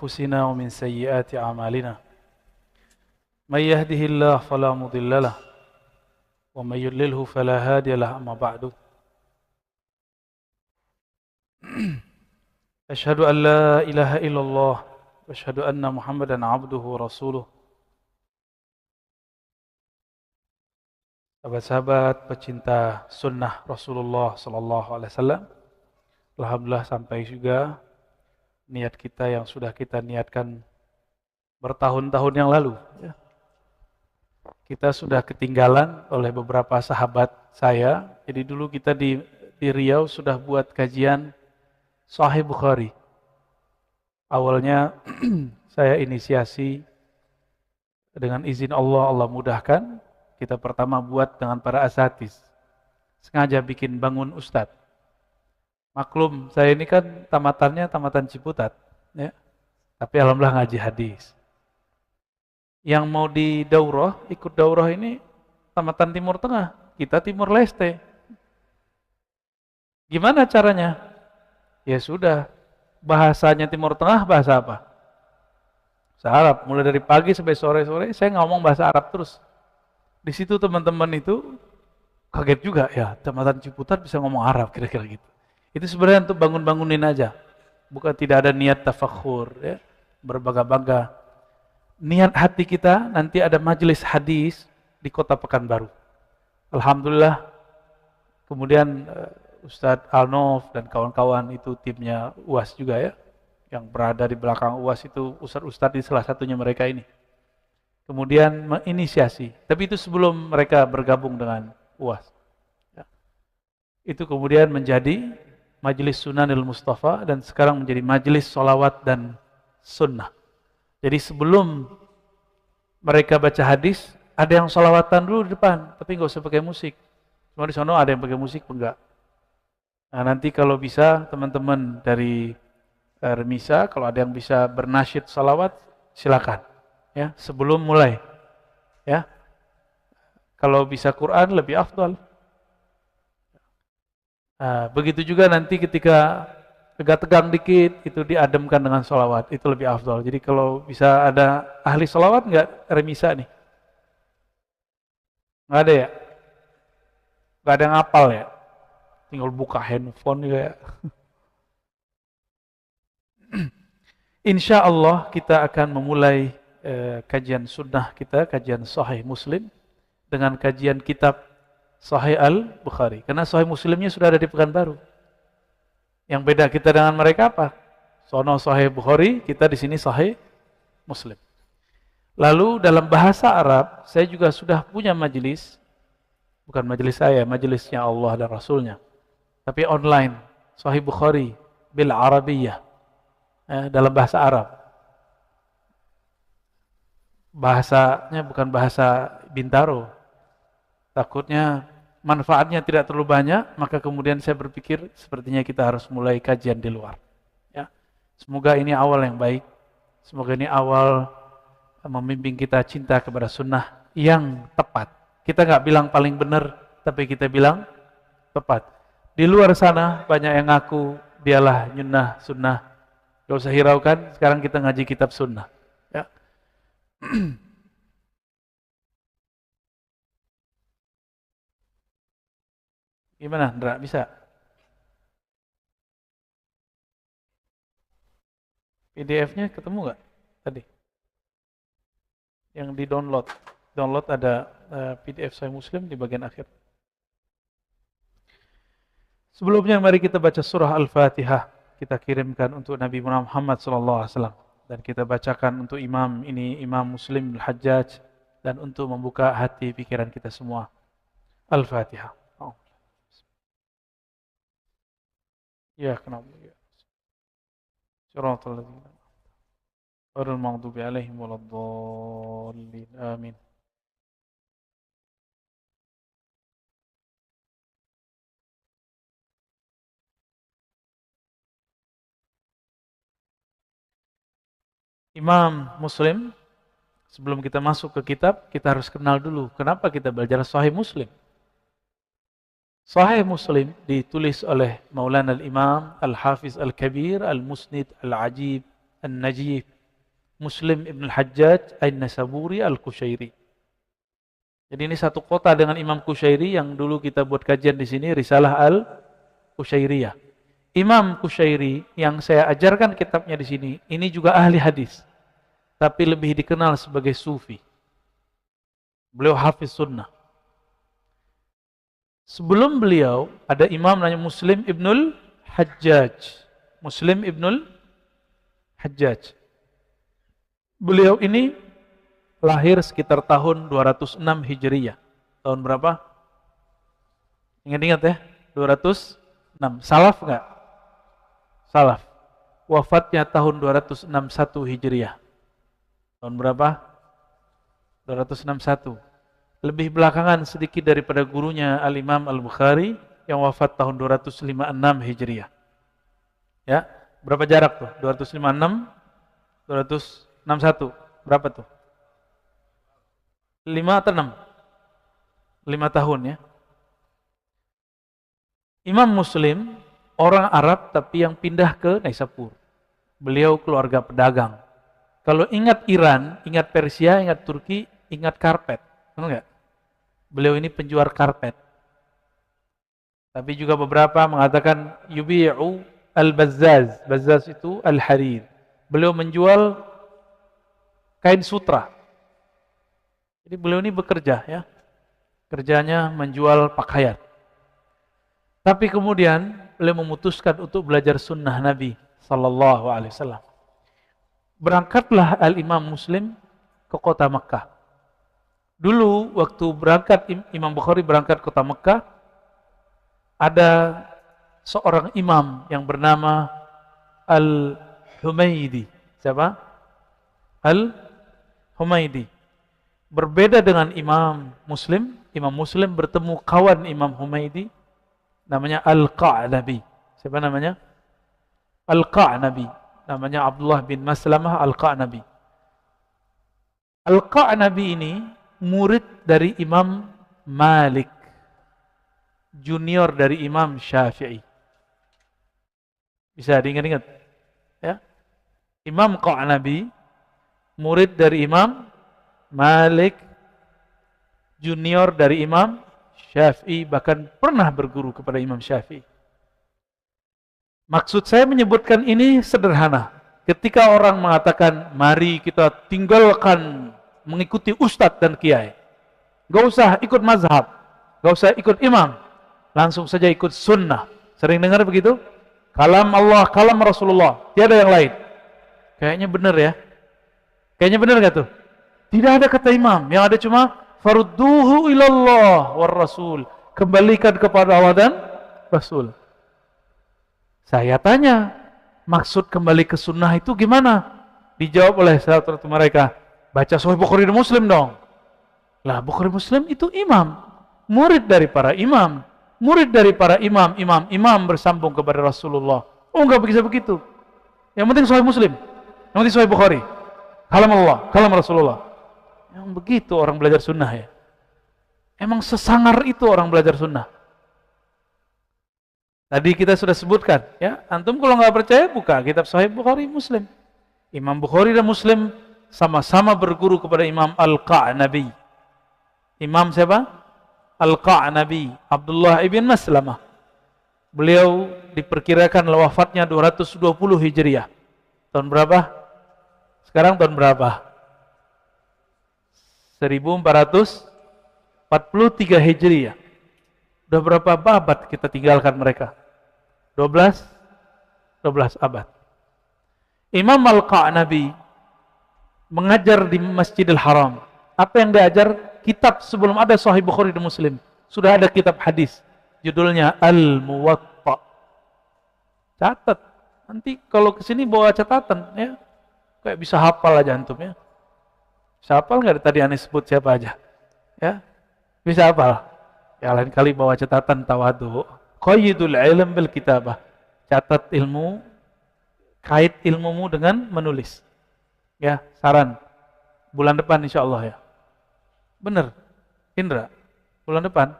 أنفسنا ومن سيئات أعمالنا من يهده الله فلا مضل له ومن يضلله فلا هادي له أما بعد أشهد أن لا إله إلا الله وأشهد أن محمدا عبده ورسوله. Sahabat-sahabat pecinta sunnah Rasulullah Sallallahu Alaihi Wasallam, alhamdulillah sampai juga niat kita yang sudah kita niatkan bertahun-tahun yang lalu. Kita sudah ketinggalan oleh beberapa sahabat saya. Jadi dulu kita di Riau sudah buat kajian Sahih Bukhari. Awalnya saya inisiasi dengan izin Allah, Allah mudahkan. Kita pertama buat dengan para asatiz. Sengaja bikin bangun ustadz. Maklum, saya ini kan tamatannya tamatan Ciputat. Ya. Tapi alhamdulillah ngaji hadis. Yang mau di daurah, ikut daurah ini tamatan Timur Tengah. Kita Timur Leste. Gimana caranya? Ya sudah, bahasanya Timur Tengah bahasa apa? Bahasa Arab. Mulai dari pagi sampai sore-sore saya ngomong bahasa Arab terus. Di situ teman-teman itu kaget juga, ya tamatan Ciputat bisa ngomong Arab kira-kira gitu. Itu sebenarnya untuk bangun-bangunin aja. Bukan tidak ada niat tafakhur, ya, berbangga-bangga. Niat hati kita nanti ada majelis hadis di Kota Pekanbaru. Alhamdulillah. Kemudian Ustadz Alnof dan kawan-kawan itu timnya UAS juga ya. Yang berada di belakang UAS itu Ustadz-Ustadz di salah satunya mereka ini. Kemudian menginisiasi, tapi itu sebelum mereka bergabung dengan UAS. Ya. Itu kemudian menjadi Majelis Sunanil Mustafa dan sekarang menjadi Majelis Sholawat dan Sunnah. Jadi sebelum mereka baca hadis, ada yang sholawatan dulu di depan, tapi nggak usah pakai musik. Cuma di sana ada yang pakai musik, enggak. Nah nanti kalau bisa teman-teman dari Remisa, kalau ada yang bisa bernasyid sholawat, silakan. Ya, sebelum mulai, ya, kalau bisa Quran lebih afdal. Nah, begitu juga nanti ketika tegang dikit itu diademkan dengan sholawat, itu lebih afdal. Jadi kalau bisa ada ahli sholawat nggak Remisa nih? Nggak ada ya? Nggak ada yang hafal ya? Tinggal buka handphone juga ya. Insya Allah kita akan memulai kajian sunnah kita, kajian Sahih Muslim dengan kajian kitab Sahih Al-Bukhari. Karena Sahih Muslimnya sudah ada di Pekanbaru. Yang beda kita dengan mereka apa? Sono Sahih Bukhari, kita di sini Sahih Muslim. Lalu dalam bahasa Arab, saya juga sudah punya majelis, bukan majelis saya, majelisnya Allah dan Rasulnya, tapi online, Sahih Bukhari bil Arabiyyah, dalam bahasa Arab. Bahasanya bukan bahasa Bintaro. Takutnya manfaatnya tidak terlalu banyak, maka kemudian saya berpikir sepertinya kita harus mulai kajian di luar. Ya. Semoga ini awal yang baik. Semoga ini awal membimbing kita cinta kepada sunnah yang tepat. Kita nggak bilang paling benar, tapi kita bilang tepat. Di luar sana banyak yang ngaku dialah nyunnah sunnah. Gak usah hiraukan, sekarang kita ngaji kitab sunnah. Ya. Gimana, Ndra? Bisa? PDF-nya ketemu nggak tadi? Yang di download. Download ada PDF Sahih Muslim di bagian akhir. Sebelumnya mari kita baca surah Al-Fatihah. Kita kirimkan untuk Nabi Muhammad SAW. Dan kita bacakan untuk imam ini, Imam Muslim Al-Hajjaj. Dan untuk membuka hati pikiran kita semua. Al-Fatihah. Ya, kenapa? Siratal ladzina ghairil maghdubi 'alaihim waladdallin. Amin. Imam Muslim, sebelum kita masuk ke kitab, kita harus kenal dulu kenapa kita belajar Sahih Muslim. Sahih Muslim ditulis oleh Maulana al-Imam Al-Hafiz Al-Kabir Al-Musnid Al-Ajib Al-Najib Muslim ibn al-Hajjaj An-Nasaburi Al-Kushairi. Jadi ini satu kota dengan Imam Kushairi yang dulu kita buat kajian di sini, Risalah Al-Kushairiyah. Imam Kushairi yang saya ajarkan kitabnya di sini, ini juga ahli hadis, tapi lebih dikenal sebagai sufi. Beliau hafiz sunnah. Sebelum beliau ada imam namanya Muslim ibnul Hajjaj. Muslim ibnul Hajjaj. Beliau ini lahir sekitar tahun 206 Hijriyah. Tahun berapa? Ingat-ingat ya, 206. Salaf enggak? Salaf. Wafatnya tahun 261 Hijriyah. Tahun berapa? 261. Lebih belakangan sedikit daripada gurunya Al-Imam Al-Bukhari yang wafat tahun 256 Hijriyah. Ya, berapa jarak tuh? 256, 261. Berapa tuh? 5 atau 6? 5 tahun ya. Imam Muslim, orang Arab tapi yang pindah ke Naisapur. Beliau keluarga pedagang. Kalau ingat Iran, ingat Persia, ingat Turki, ingat karpet. Benar nggak? Beliau ini penjual karpet. Tapi juga beberapa mengatakan yubi'u al-bazzaz. Bazzaz itu al-harir. Beliau menjual kain sutra. Jadi beliau ini bekerja ya. Kerjanya menjual pakaian. Tapi kemudian beliau memutuskan untuk belajar sunnah Nabi sallallahu alaihi wasallam. Berangkatlah Al-Imam Muslim ke kota Mekah. Dulu waktu berangkat Imam Bukhari berangkat ke kota Mekah, ada seorang imam yang bernama Al-Humaidi. Siapa? Al-Humaidi. Berbeda dengan Imam Muslim bertemu kawan Imam Humaidi namanya Al-Qa'nabi. Siapa namanya? Al-Qa'nabi. Namanya Abdullah bin Maslamah Al-Qa'nabi. Al-Qa'nabi ini murid dari Imam Malik, junior dari Imam Syafi'i. Bisa diingat-ingat? Ya. Imam Qa'nabi, murid dari Imam Malik, junior dari Imam Syafi'i, bahkan pernah berguru kepada Imam Syafi'i. Maksud saya menyebutkan ini sederhana. Ketika orang mengatakan, mari kita tinggalkan mengikuti ustadz dan kiai. Gak usah ikut mazhab, gak usah ikut imam, langsung saja ikut sunnah. Sering dengar begitu? Kalam Allah, kalam Rasulullah, tiada yang lain. Kayaknya benar ya. Kayaknya benar gak tuh? Tidak ada kata imam, yang ada cuma farudduhu ilallah war rasul. Kembalikan kepada Allah dan Rasul. Saya tanya, maksud kembali ke sunnah itu gimana? Dijawab oleh salah satu mereka, baca Sahih Bukhari dan Muslim dong. Lah, Bukhari Muslim itu imam, murid dari para imam, murid dari para imam bersambung kepada Rasulullah. Oh, enggak bisa begitu. Yang penting Sahih Muslim, yang penting Sahih Bukhari. Kalam Allah, kalam Rasulullah. Yang begitu orang belajar sunnah ya. Emang sesangar itu orang belajar sunnah. Tadi kita sudah sebutkan, ya. Antum kalau nggak percaya buka kitab Sahih Bukhari Muslim. Imam Bukhari dan Muslim sama-sama berguru kepada Imam Al-Qa'nabi. Imam siapa? Al-Qa'nabi, Abdullah ibn Maslamah. Beliau diperkirakan wafatnya 220 Hijriah. Tahun berapa? Sekarang tahun berapa? 1443 Hijriah. Udah berapa abad kita tinggalkan mereka? 12 abad. Imam Al-Qa'nabi mengajar di Masjidil Haram. Apa yang diajar? Kitab sebelum ada Sahih Bukhari dan Muslim. Sudah ada kitab hadis. Judulnya Al-Muwatta. Catat. Nanti kalau kesini bawa catatan ya. Kayak bisa hafal aja antum ya. Bisa hafal nggak tadi aneh sebut siapa aja? Ya. Bisa hafal. Ya lain kali bawa catatan tawadu. Qayyidul ilm bil kitabah. Catat ilmu, kait ilmumu dengan menulis. Ya, saran. Bulan depan insyaallah ya. Bener. Indra, bulan depan.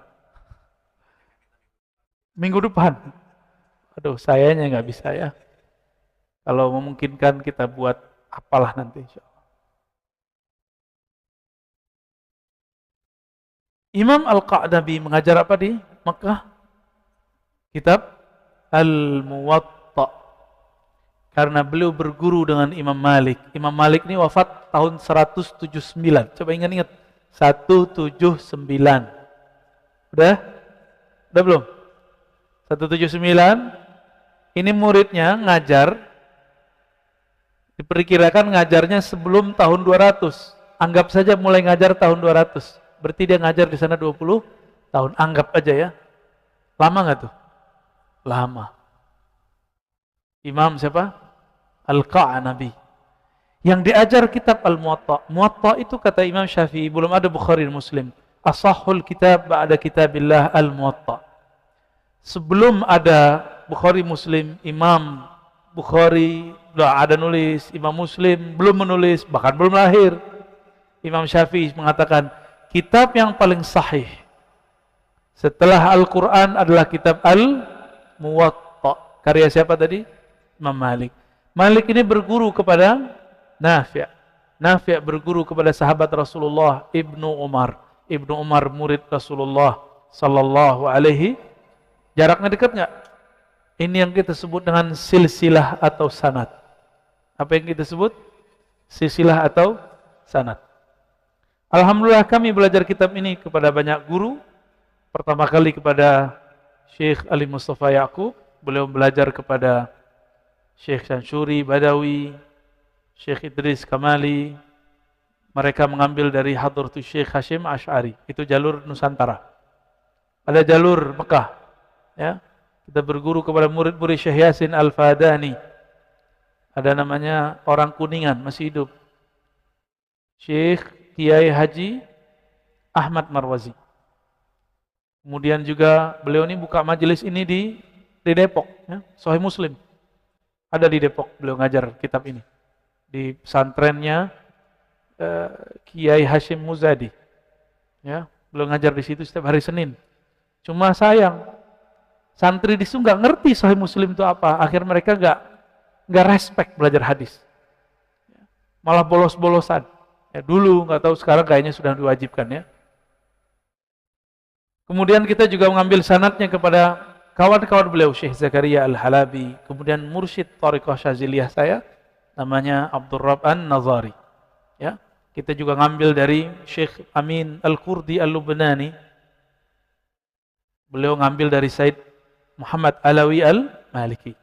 Minggu depan. Aduh, sayanya nggak bisa ya. Kalau memungkinkan kita buat apalah nanti insyaallah. Imam Al-Qa'nabi mengajar apa di Mekah? Kitab Al-Muwatta. Karena beliau berguru dengan Imam Malik. Imam Malik ini wafat tahun 179. Coba ingat-ingat. 179. Udah? Udah belum? 179. Ini muridnya ngajar. Diperkirakan ngajarnya sebelum tahun 200. Anggap saja mulai ngajar tahun 200. Berarti dia ngajar di sana 20 tahun. Anggap aja ya. Lama nggak tuh? Lama. Imam siapa? Al-Qa'nabi. Yang diajar kitab Al-Muwatta. Muwatta itu kata Imam Syafi'i, belum ada Bukhari dan Muslim. Ashahul kitab ba'da kitabillah Al-Muwatta. Sebelum ada Bukhari Muslim, Imam Bukhari sudah ada nulis, Imam Muslim belum menulis, bahkan belum lahir. Imam Syafi'i mengatakan, kitab yang paling sahih setelah Al-Quran adalah kitab Al-Muwatta. Karya siapa tadi? Imam Malik. Malik ini berguru kepada Nafi'. Nafi' berguru kepada sahabat Rasulullah Ibnu Umar. Ibnu Umar murid Rasulullah sallallahu alaihi. Jaraknya dekat nggak? Ini yang kita sebut dengan silsilah atau sanad. Apa yang kita sebut? Silsilah atau sanad. Alhamdulillah kami belajar kitab ini kepada banyak guru. Pertama kali kepada Syekh Ali Mustafa Yaqub. Beliau belajar kepada Syekh Syanshuri Badawi, Syekh Idris Kamali. Mereka mengambil dari Hadratus Syekh Hashim Asy'ari. Itu jalur Nusantara. Ada jalur Mekah. Ya. Kita berguru kepada murid-murid Syekh Yasin Al-Fadani. Ada namanya orang Kuningan, masih hidup. Syekh Kiai Haji Ahmad Marwazi. Kemudian juga beliau ini buka majelis ini di Depok, ya, Sahih Muslim. Ada di Depok, beliau ngajar kitab ini. Di pesantrennya Kiai Hashim Muzadi. Ya, beliau ngajar di situ setiap hari Senin. Cuma sayang, santri di situ nggak ngerti Sahih Muslim itu apa. Akhirnya mereka nggak respect belajar hadis. Malah bolos-bolosan. Ya, dulu nggak tahu, sekarang kayaknya sudah diwajibkan ya. Kemudian kita juga mengambil sanadnya kepada kawan-kawan beliau, Syekh Zakaria Al-Halabi, kemudian mursyid Thariqah Syaziliyah saya namanya Abdul Rabb An-Nazari. Ya, kita juga ngambil dari Syekh Amin Al-Qurdi Al-Lubnani. Beliau ngambil dari Said Muhammad Alawi Al-Maliki.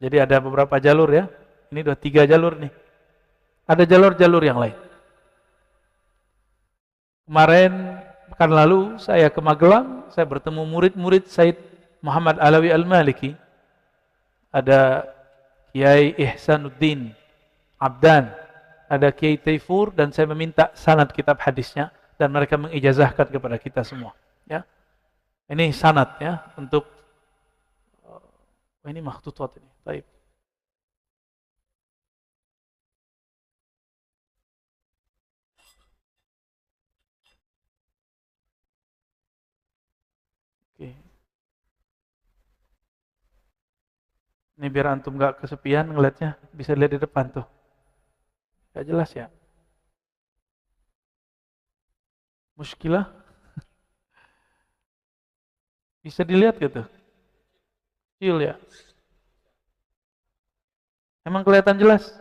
Jadi ada beberapa jalur ya. Ini udah 3 jalur nih. Ada jalur-jalur yang lain. Kemarin, pekan lalu, saya ke Magelang, saya bertemu murid-murid Said Muhammad Alawi Al-Maliki. Ada Kiai Ihsanuddin Abdan, ada Kiai Taifur, dan saya meminta sanad kitab hadisnya, dan mereka mengijazahkan kepada kita semua. Ya, ini sanad ya, untuk, ini makhtutwat ini. Baik. Ini biar antum gak kesepian ngeliatnya, bisa lihat di depan tuh. Gak jelas ya. Muskilah. Bisa dilihat gitu. Kecil ya. Emang kelihatan jelas?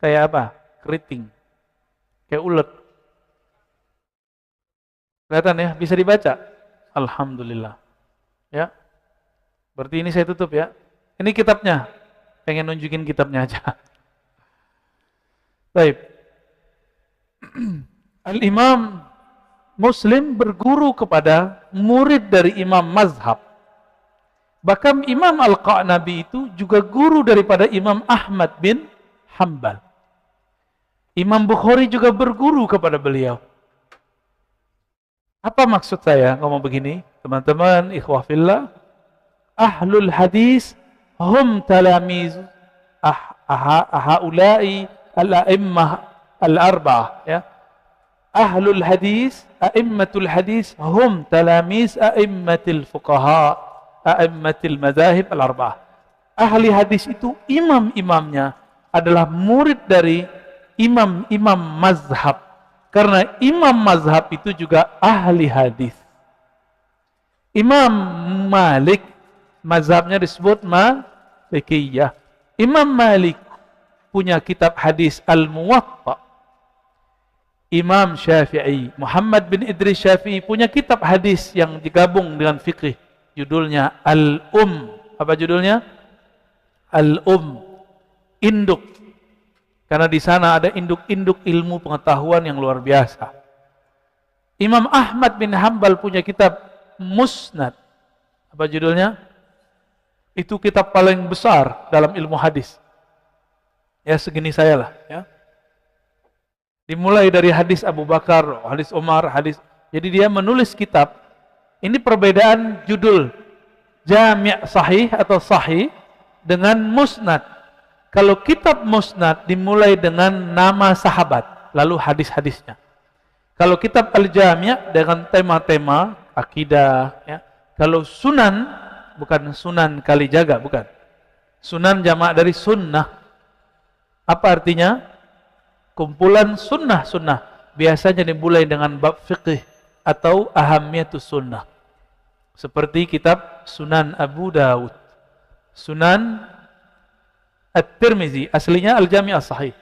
Kayak apa? Keriting. Kayak ulet. Kelihatan ya? Bisa dibaca? Alhamdulillah. Ya. Berarti ini saya tutup ya. Ini kitabnya. Pengen nunjukin kitabnya aja. Baik. Al-Imam Muslim berguru kepada murid dari Imam Mazhab. Bahkan Imam Al-Qa'nabi itu juga guru daripada Imam Ahmad bin Hanbal. Imam Bukhari juga berguru kepada beliau. Apa maksud saya ngomong begini? Teman-teman, ikhwah fillah, ahlul hadis hum talamiz haula'i al-a'immah al-arba'ah, ya. Ahlul hadis, a'immatul hadis hum talamiz a'immatil fuqaha, a'immatil madhahib al-arba'ah. Ahli hadis itu imam-imamnya adalah murid dari imam-imam mazhab. Karena imam mazhab itu juga ahli hadis. Imam Malik, mazhabnya disebut Malikiyah. Imam Malik punya kitab hadis Al-Muwatta. Imam Syafi'i, Muhammad bin Idris Syafi'i punya kitab hadis yang digabung dengan fikih. Judulnya Apa judulnya? Induk. Karena di sana ada induk-induk ilmu pengetahuan yang luar biasa. Imam Ahmad bin Hambal punya kitab Musnad. Apa judulnya? Itu kitab paling besar dalam ilmu hadis. Ya, segini saya lah. Ya. Dimulai dari hadis Abu Bakar, hadis Umar, hadis. Jadi dia menulis kitab. Ini perbedaan judul. Jami' sahih atau sahih dengan Musnad. Kalau kitab Musnad dimulai dengan nama sahabat, lalu hadis-hadisnya. Kalau kitab Al-Jami' dengan tema-tema akidah, ya. Kalau Sunan, bukan Sunan Kalijaga, bukan. Sunan jamak dari sunnah. Apa artinya? Kumpulan sunnah-sunnah. Biasanya dimulai dengan bab fiqih atau ahamiyatus sunnah. Seperti kitab Sunan Abu Dawud, Sunan At-Tirmizi, aslinya Al-Jami' As-Sahih.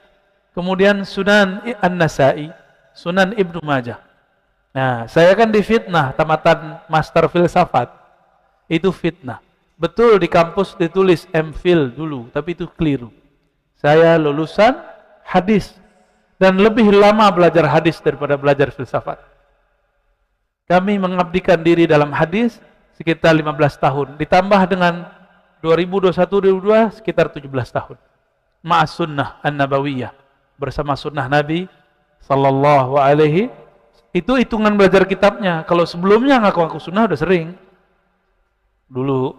Kemudian Sunan An-Nasa'i, Sunan Ibnu Majah. Nah, saya kan difitnah tamatan master filsafat. Itu fitnah. Betul di kampus ditulis MPhil dulu, tapi itu keliru. Saya lulusan hadis dan lebih lama belajar hadis daripada belajar filsafat. Kami mengabdikan diri dalam hadis sekitar 15 tahun, ditambah dengan 2021-2022 sekitar 17 tahun. Ma'as sunnah an-nabawiyah, bersama sunnah Nabi sallallahu alaihi. Itu hitungan belajar kitabnya. Kalau sebelumnya ngaku-ngaku sunnah udah sering. Dulu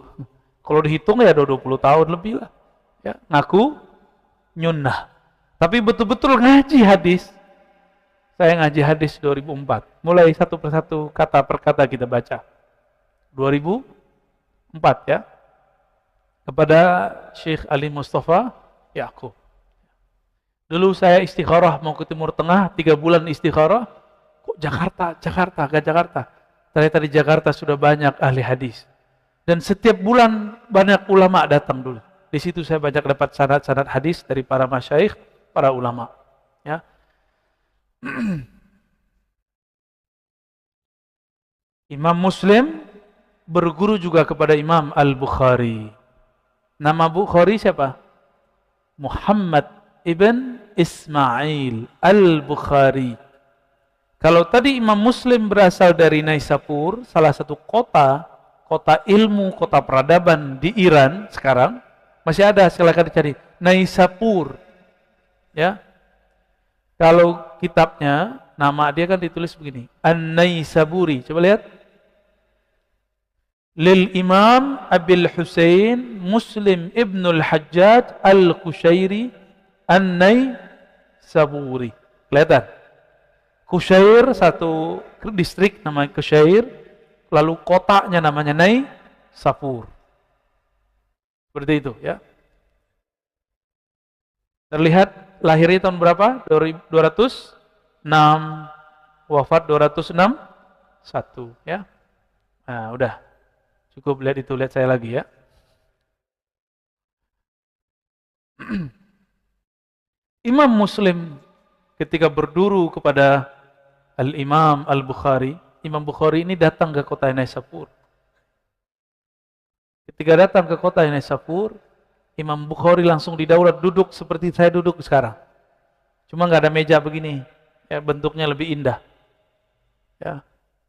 kalau dihitung ya 20 tahun lebih lah. Ya, ngaku nyunnah. Tapi betul-betul ngaji hadis. Saya ngaji hadis 2004. Mulai satu persatu, kata per kata kita baca. 2004 ya. Kepada Syekh Ali Mustafa Yaqub. Dulu saya istikharah mau ke Timur Tengah, 3 bulan istikharah. Kok Jakarta, agak Jakarta. Ternyata di Jakarta sudah banyak ahli hadis. Dan setiap bulan banyak ulama datang dulu. Di situ saya banyak dapat sanad-sanad hadis dari para masyayikh, para ulama. Ya. Imam Muslim berguru juga kepada Imam Al-Bukhari. Nama Bukhari siapa? Muhammad ibn Ismail Al-Bukhari. Kalau tadi Imam Muslim berasal dari Naisapur, salah satu kota ilmu, kota peradaban di Iran sekarang, masih ada, silakan dicari. Naisapur. Ya. Kalau kitabnya, nama dia kan ditulis begini, An-Naisaburi. Coba lihat. Lil Imam Abil Husain Muslim Ibnul Hajjaj Al-Qushairi An-Naisaburi. Kelihatan? Qushair, satu distrik namanya Qushair, lalu kotanya namanya Naisapur. Seperti itu ya. Terlihat lahirnya tahun berapa? 206, wafat 261 ya. Nah, udah. Cukup lihat itu, lihat saya lagi ya. Imam Muslim ketika berduru kepada Al-Imam Al-Bukhari, Imam Bukhari ini datang ke kota Naisapur. Ketika datang ke kota Naisapur, Imam Bukhari langsung didaulat duduk seperti saya duduk sekarang. Cuma nggak ada meja begini, ya, bentuknya lebih indah, ya,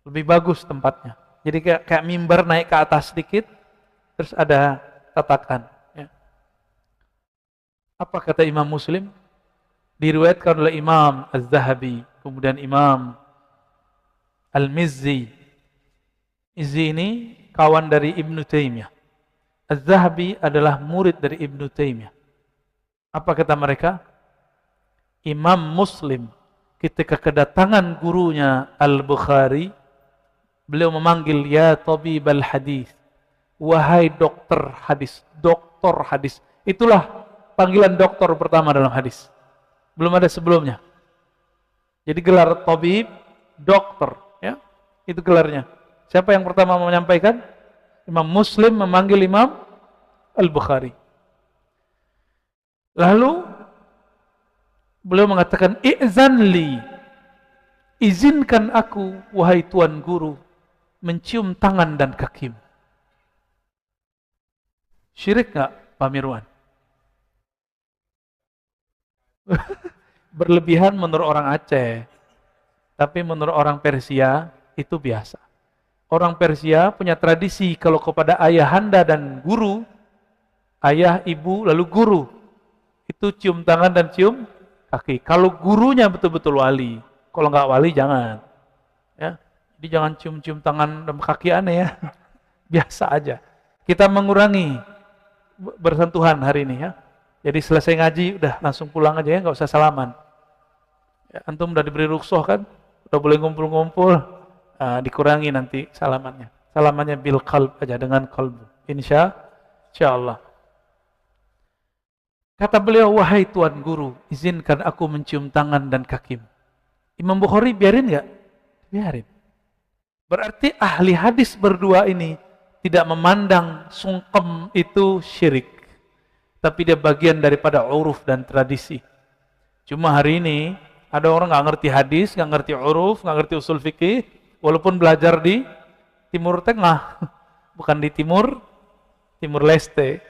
lebih bagus tempatnya. Jadi kayak mimbar naik ke atas sedikit, terus ada tatakan. Ya. Apa kata Imam Muslim? Diriwayatkan oleh Imam Az-Zahabi, kemudian Imam Al-Mizzi. Izzi ini kawan dari Ibnu Taimiyah. Az-Zahabi adalah murid dari Ibnu Taimiyah. Apa kata mereka? Imam Muslim ketika kedatangan gurunya Al-Bukhari, beliau memanggil, ya tabibal hadis, wahai dokter hadis, doktor hadis. Itulah panggilan doktor pertama dalam hadis. Belum ada sebelumnya. Jadi gelar tabib, dokter, ya. Itu gelarnya. Siapa yang pertama menyampaikan? Imam Muslim memanggil Imam Al-Bukhari. Lalu beliau mengatakan, "I'zanli, izinkan aku, wahai tuan guru, mencium tangan dan kakimu." Syirik nggak, Pak Mirwan? Berlebihan menurut orang Aceh, tapi menurut orang Persia itu biasa. Orang Persia punya tradisi kalau kepada ayahanda dan guru, ayah, ibu, lalu guru, itu cium tangan dan cium kaki. Kalau gurunya betul-betul wali, kalau nggak wali jangan. Ya, jadi jangan cium-cium tangan dan kaki aneh ya. Biasa aja. Kita mengurangi bersentuhan hari ini ya. Jadi selesai ngaji udah langsung pulang aja ya, nggak usah salaman. Ya, antum udah diberi rukhsah kan, udah boleh ngumpul-ngumpul, dikurangi nanti salamannya. Salamannya bil qalb aja, dengan qalbu. Insya Allah. Kata beliau, "Wahai tuan guru, izinkan aku mencium tangan dan kakimu." Imam Bukhari biarin nggak? Biarin. Berarti ahli hadis berdua ini tidak memandang sungkem itu syirik, tapi dia bagian daripada uruf dan tradisi. Cuma hari ini ada orang nggak ngerti hadis, nggak ngerti uruf, nggak ngerti usul fikih, walaupun belajar di Timur Tengah, bukan di Timur Leste.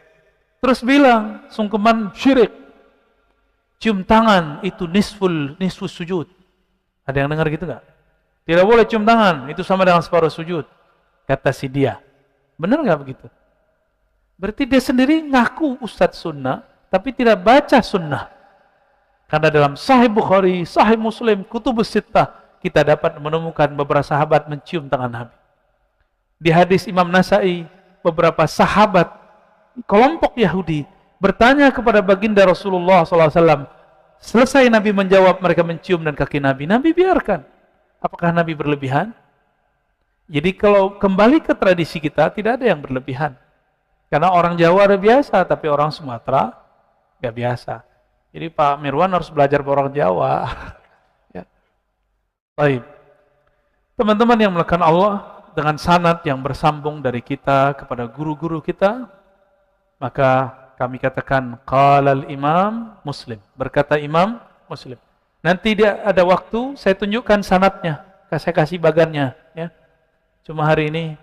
Terus bilang sungkeman syirik. Cium tangan itu nisfus sujud. Ada yang dengar gitu nggak? Tidak boleh cium tangan, itu sama dengan separuh sujud. Kata si dia. Benar nggak begitu? Berarti dia sendiri ngaku Ustadz sunnah, tapi tidak baca sunnah. Karena dalam Sahih Bukhari, Sahih Muslim, Kutubus Sittah, kita dapat menemukan beberapa sahabat mencium tangan Nabi. Di hadis Imam Nasai, beberapa sahabat, kelompok Yahudi, bertanya kepada baginda Rasulullah SAW. Selesai Nabi menjawab, mereka mencium dan kaki Nabi. Nabi biarkan. Apakah Nabi berlebihan? Jadi kalau kembali ke tradisi kita, tidak ada yang berlebihan. Karena orang Jawa ada biasa, tapi orang Sumatera nggak biasa. Jadi Pak Mirwan harus belajar orang Jawa. Ya. Baik. Teman-teman yang melakukan Allah dengan sanad yang bersambung dari kita kepada guru-guru kita, maka kami katakan qalal Imam Muslim. Berkata Imam Muslim. Nanti dia ada waktu, saya tunjukkan sanadnya, saya kasih bagannya. Ya. Cuma hari ini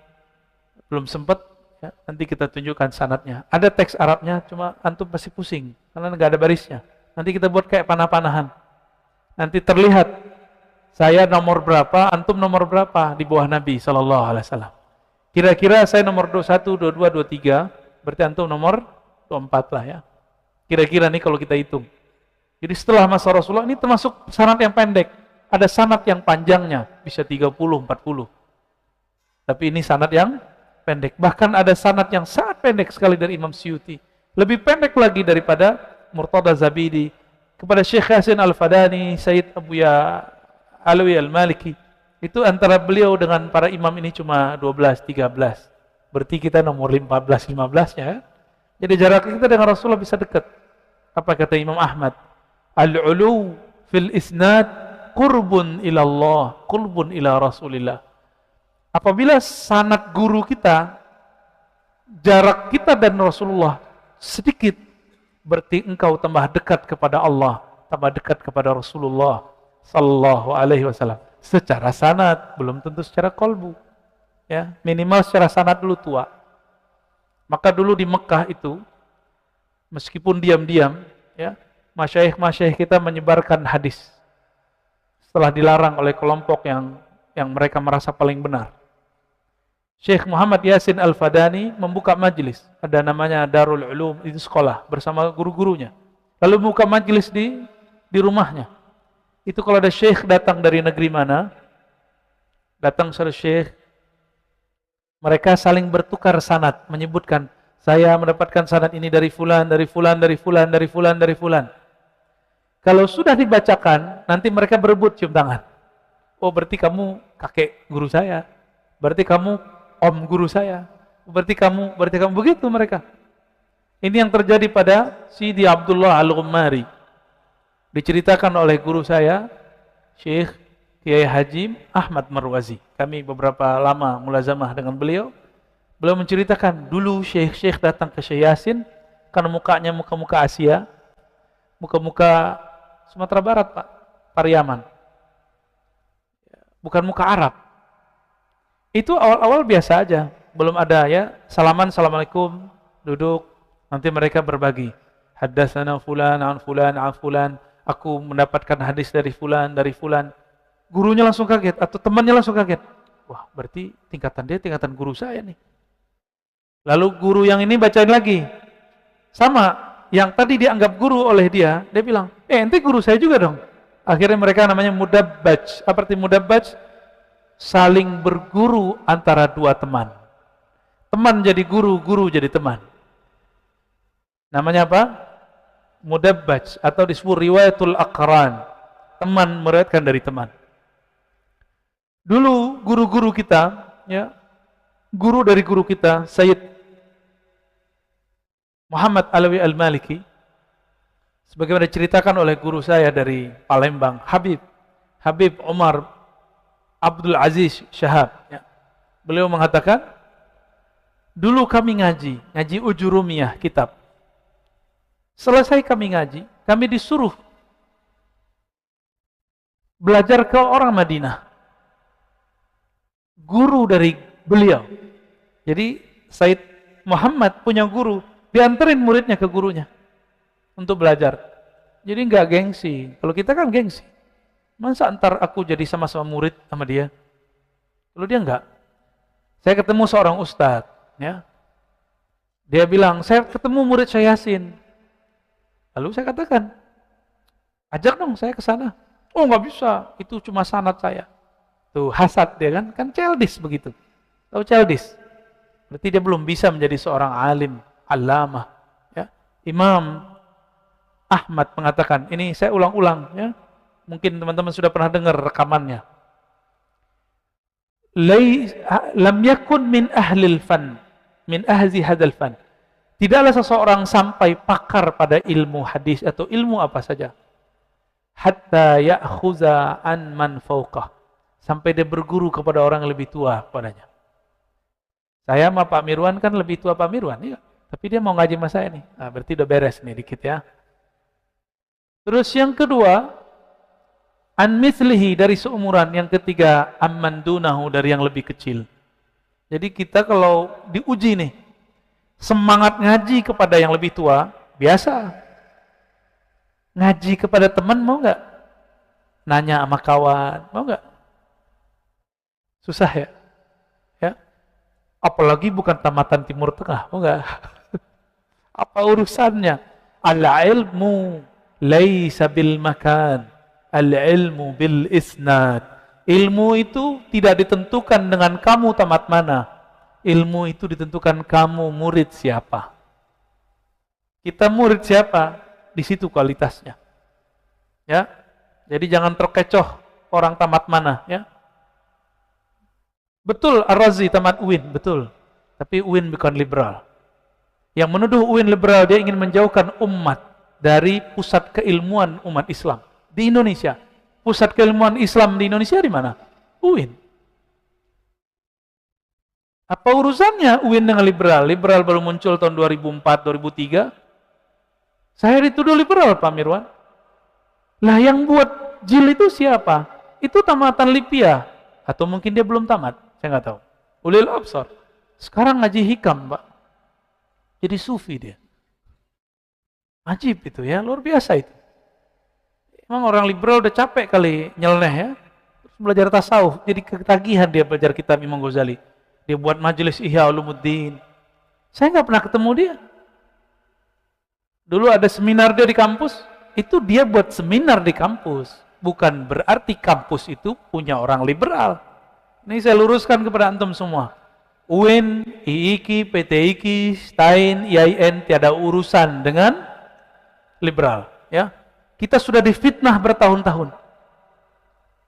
belum sempat. Ya, nanti kita tunjukkan sanadnya. Ada teks Arabnya, cuma antum pasti pusing karena nggak ada barisnya. Nanti kita buat kayak panah-panahan. Nanti terlihat saya nomor berapa, antum nomor berapa di bawah Nabi Sallallahu Alaihi Wasallam. Kira-kira saya nomor 21, 22, 23, berarti antum nomor 24 lah ya. Kira-kira nih kalau kita hitung. Jadi setelah masa Rasulullah ini termasuk sanad yang pendek. Ada sanad yang panjangnya bisa 30, 40. Tapi ini sanad yang pendek. Bahkan ada sanad yang sangat pendek sekali dari Imam Suyuti. Lebih pendek lagi daripada Murtada Zabidi. Kepada Syekh Yasin Al-Fadani, Sayyid Abuya Alawi Al-Maliki. Itu antara beliau dengan para imam ini cuma 12, 13. Berarti kita nomor 14, 15-nya. Jadi jarak kita dengan Rasulullah bisa dekat. Apa kata Imam Ahmad? Al-ulu fil isnad qurbun ilallah, qurbun ila Rasulillah. Apabila sanad guru kita, jarak kita dan Rasulullah sedikit, berarti engkau tambah dekat kepada Allah, tambah dekat kepada Rasulullah Sallallahu Alaihi Wasallam. Secara sanad, belum tentu secara kolbu. Ya, minimal secara sanad dulu tua. Maka dulu di Mekah itu, meskipun diam-diam, ya, masyayikh kita menyebarkan hadis. Setelah dilarang oleh kelompok yang mereka merasa paling benar. Syekh Muhammad Yasin Al-Fadani membuka majlis, ada namanya Darul Ulum, itu sekolah bersama guru-gurunya. Lalu buka majlis di rumahnya. Itu kalau ada syekh datang dari negeri mana, datang satu syekh, mereka saling bertukar sanad, menyebutkan, saya mendapatkan sanad ini dari fulan, dari fulan, dari fulan, dari fulan, dari fulan. Kalau sudah dibacakan, nanti mereka berebut cium tangan. Oh, berarti kamu kakek guru saya. Berarti kamu om guru saya. Berarti kamu begitu mereka. Ini yang terjadi pada Sidi Abdullah Al-Ghummari. Diceritakan oleh guru saya, Syekh Kiai Haji Ahmad Marwazi. Kami beberapa lama mulazamah dengan beliau. Beliau menceritakan dulu Syekh datang ke Syekh Yasin karena mukanya muka-muka Asia, muka-muka Sumatera Barat, Pak, Pariaman. Bukan muka Arab. Itu awal-awal biasa aja, belum ada ya, salaman, assalamualaikum, duduk, nanti mereka berbagi. Haddatsana fulan an fulan, aku mendapatkan hadis dari fulan. Gurunya langsung kaget atau temannya langsung kaget. Wah, berarti tingkatan dia tingkatan guru saya nih. Lalu guru yang ini bacain lagi. Sama, yang tadi dianggap guru oleh dia bilang, ente guru saya juga dong. Akhirnya mereka namanya mudabbaj. Apa arti mudabbaj? Saling berguru antara dua teman. Teman jadi guru, guru jadi teman. Namanya apa? Mudabbaj atau disebut riwayatul aqran. Teman meriwayatkan dari teman. Dulu guru-guru kita, ya, guru dari guru kita, Sayyid Muhammad Alawi Al-Maliki, sebagaimana diceritakan oleh guru saya dari Palembang, Habib Umar Abdul Aziz Syahab, ya. Beliau mengatakan, dulu kami ngaji Ujurumiyah kitab. Selesai kami ngaji, kami disuruh belajar ke orang Madinah. Guru dari beliau. Jadi Said Muhammad punya guru, dianterin muridnya ke gurunya untuk belajar. Jadi enggak gengsi. Kalau kita kan gengsi. Masa antar aku jadi sama-sama murid sama dia? Kalau dia enggak. Saya ketemu seorang ustadz, ya. Dia bilang, saya ketemu murid Syekh Yasin. Lalu saya katakan, ajak dong saya ke sana. Oh, enggak bisa, itu cuma sanad saya. Tuh, hasad dia kan childish begitu. Tahu childish? Berarti dia belum bisa menjadi seorang alim, allamah, ya. Imam Ahmad mengatakan, ini saya ulang-ulang, ya. Mungkin teman-teman sudah pernah dengar rekamannya. Lam yakun min ahlil fan, min ahzi hadal fan. Tidaklah seseorang sampai pakar pada ilmu hadis atau ilmu apa saja. Hatta ya'khuza an man fawqah. Sampai dia berguru kepada orang yang lebih tua padanya. Saya sama Pak Mirwan kan lebih tua Pak Mirwan, iya. Tapi dia mau ngaji sama saya nih. Nah, berarti udah beres nih dikit ya. Terus yang kedua, an mithlihi dari seumuran. Yang ketiga, amman dunahu dari yang lebih kecil. Jadi kita kalau diuji nih, semangat ngaji kepada yang lebih tua, biasa. Ngaji kepada teman mau nggak? Nanya sama kawan, mau nggak? Susah ya? Ya. Apalagi bukan tamatan Timur Tengah, mau nggak? Apa urusannya? Al-ilmu laisa bil makan, al-ilmu bil isnad. Ilmu itu tidak ditentukan dengan kamu tamat mana. Ilmu itu ditentukan kamu murid siapa. Kita murid siapa? Di situ kualitasnya. Ya. Jadi jangan terkecoh orang tamat mana, ya. Betul Ar-Razi tamat UIN, betul. Tapi UIN bukan liberal. Yang menuduh UIN liberal, dia ingin menjauhkan umat dari pusat keilmuan umat Islam di Indonesia. Pusat keilmuan Islam di Indonesia di mana? UIN. Apa urusannya UIN dengan liberal? Liberal baru muncul tahun 2004, 2003. Saya dituduh liberal, Pak Mirwan. Lah yang buat JIL itu siapa? Itu tamatan Lipia. Atau mungkin dia belum tamat. Saya nggak tahu. Ulil Absar. Sekarang ngaji hikam, Pak. Jadi sufi dia. Ajib itu ya, luar biasa itu. Emang orang liberal udah capek kali nyeleneh ya. Terus belajar tasawuf, jadi ketagihan dia belajar kitab Imam Ghazali. Dia buat majelis Ihya Ulumuddin. Saya nggak pernah ketemu dia. Dulu ada seminar dia di kampus, itu dia buat seminar di kampus. Bukan berarti kampus itu punya orang liberal. Ini saya luruskan kepada antum semua. UIN, IIKI, PTIKI, STAIN, IAIN tiada urusan dengan liberal. Ya, kita sudah difitnah bertahun-tahun.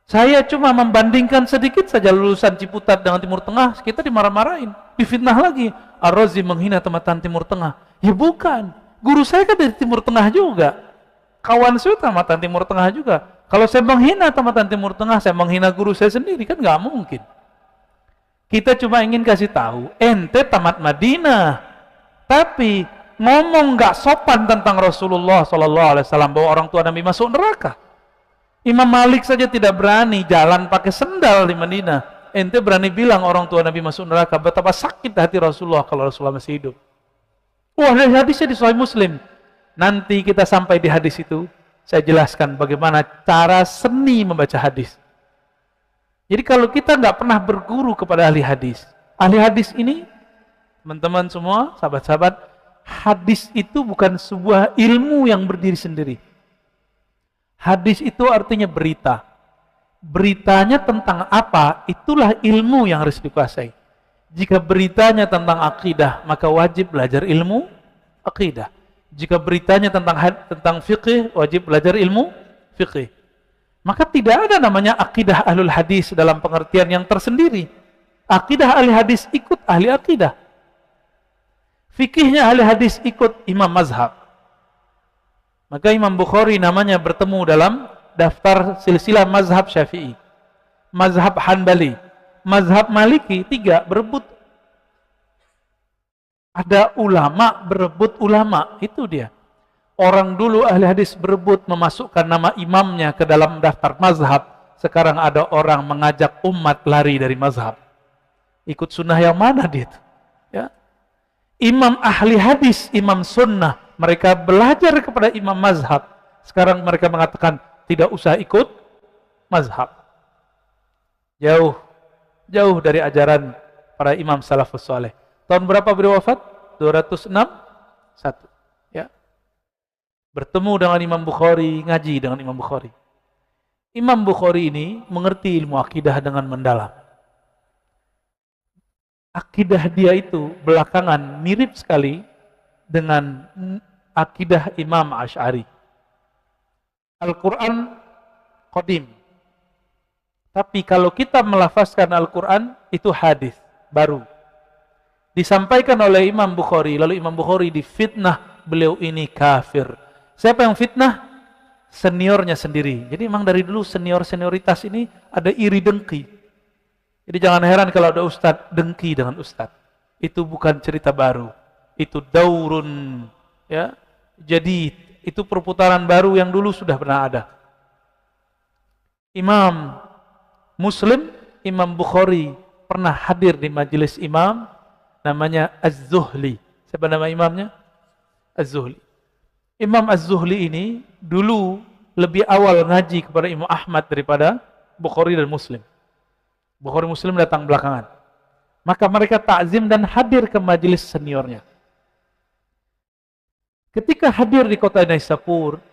Saya cuma membandingkan sedikit saja lulusan Ciputat dengan Timur Tengah, kita dimarah-marahin, difitnah lagi. Ar-Razi menghina tamatan Timur Tengah. Ya bukan, guru saya kan dari Timur Tengah juga. Kawan saya tamatan Timur Tengah juga. Kalau saya menghina tamatan Timur Tengah, saya menghina guru saya sendiri, kan nggak mungkin. Kita cuma ingin kasih tahu, ente tamat Madinah, tapi ngomong nggak sopan tentang Rasulullah SAW bahwa orang tua Nabi masuk neraka. Imam Malik saja tidak berani jalan pakai sendal di Madinah. Ente berani bilang orang tua Nabi masuk neraka, betapa sakit hati Rasulullah kalau Rasulullah masih hidup. Wah, dari hadisnya di Sahih Muslim. Nanti kita sampai di hadis itu, saya jelaskan bagaimana cara seni membaca hadis. Jadi kalau kita nggak pernah berguru kepada ahli hadis ini, teman-teman semua, sahabat-sahabat, hadis itu bukan sebuah ilmu yang berdiri sendiri. Hadis itu artinya berita. Beritanya tentang apa, itulah ilmu yang harus dikuasai. Jika beritanya tentang akidah, maka wajib belajar ilmu akidah. Jika beritanya tentang fikih, wajib belajar ilmu fikih. Maka tidak ada namanya akidah ahlul hadis dalam pengertian yang tersendiri. Akidah ahli hadis ikut ahli akidah. Fikihnya ahli hadis ikut imam mazhab. Maka Imam Bukhari namanya bertemu dalam daftar silsilah mazhab Syafi'i, mazhab Hanbali, mazhab Maliki, 3 berebut. Ada ulama berebut ulama, itu dia. Orang dulu ahli hadis berebut memasukkan nama imamnya ke dalam daftar mazhab. Sekarang ada orang mengajak umat lari dari mazhab. Ikut sunnah yang mana dia itu? Ya. Imam ahli hadis, imam sunnah, mereka belajar kepada imam mazhab. Sekarang mereka mengatakan tidak usah ikut mazhab. Jauh dari ajaran para imam salafus saleh. Tahun berapa beliau wafat? 206 1. Ya. Bertemu dengan Imam Bukhari, ngaji dengan Imam Bukhari. Imam Bukhari ini mengerti ilmu akidah dengan mendalam. Akidah dia itu belakangan mirip sekali dengan akidah Imam Asy'ari. Al-Quran qadim. Tapi kalau kita melafazkan Al-Quran, itu hadis baru. Disampaikan oleh Imam Bukhari, lalu Imam Bukhari difitnah, beliau ini kafir. Siapa yang fitnah? Seniornya sendiri. Jadi memang dari dulu senioritas ini ada iri dengki. Jadi jangan heran kalau ada ustadz dengki dengan ustadz. Itu bukan cerita baru. Itu daurun, ya. Jadi itu perputaran baru yang dulu sudah pernah ada. Imam Muslim, Imam Bukhari pernah hadir di majelis imam namanya Az-Zuhli. Siapa nama imamnya? Az-Zuhli. Imam Az-Zuhli ini dulu lebih awal ngaji kepada Imam Ahmad daripada Bukhari dan Muslim. Bukhari Muslim datang belakangan. Maka mereka takzim dan hadir ke majelis seniornya. Ketika hadir di kota Naisapur,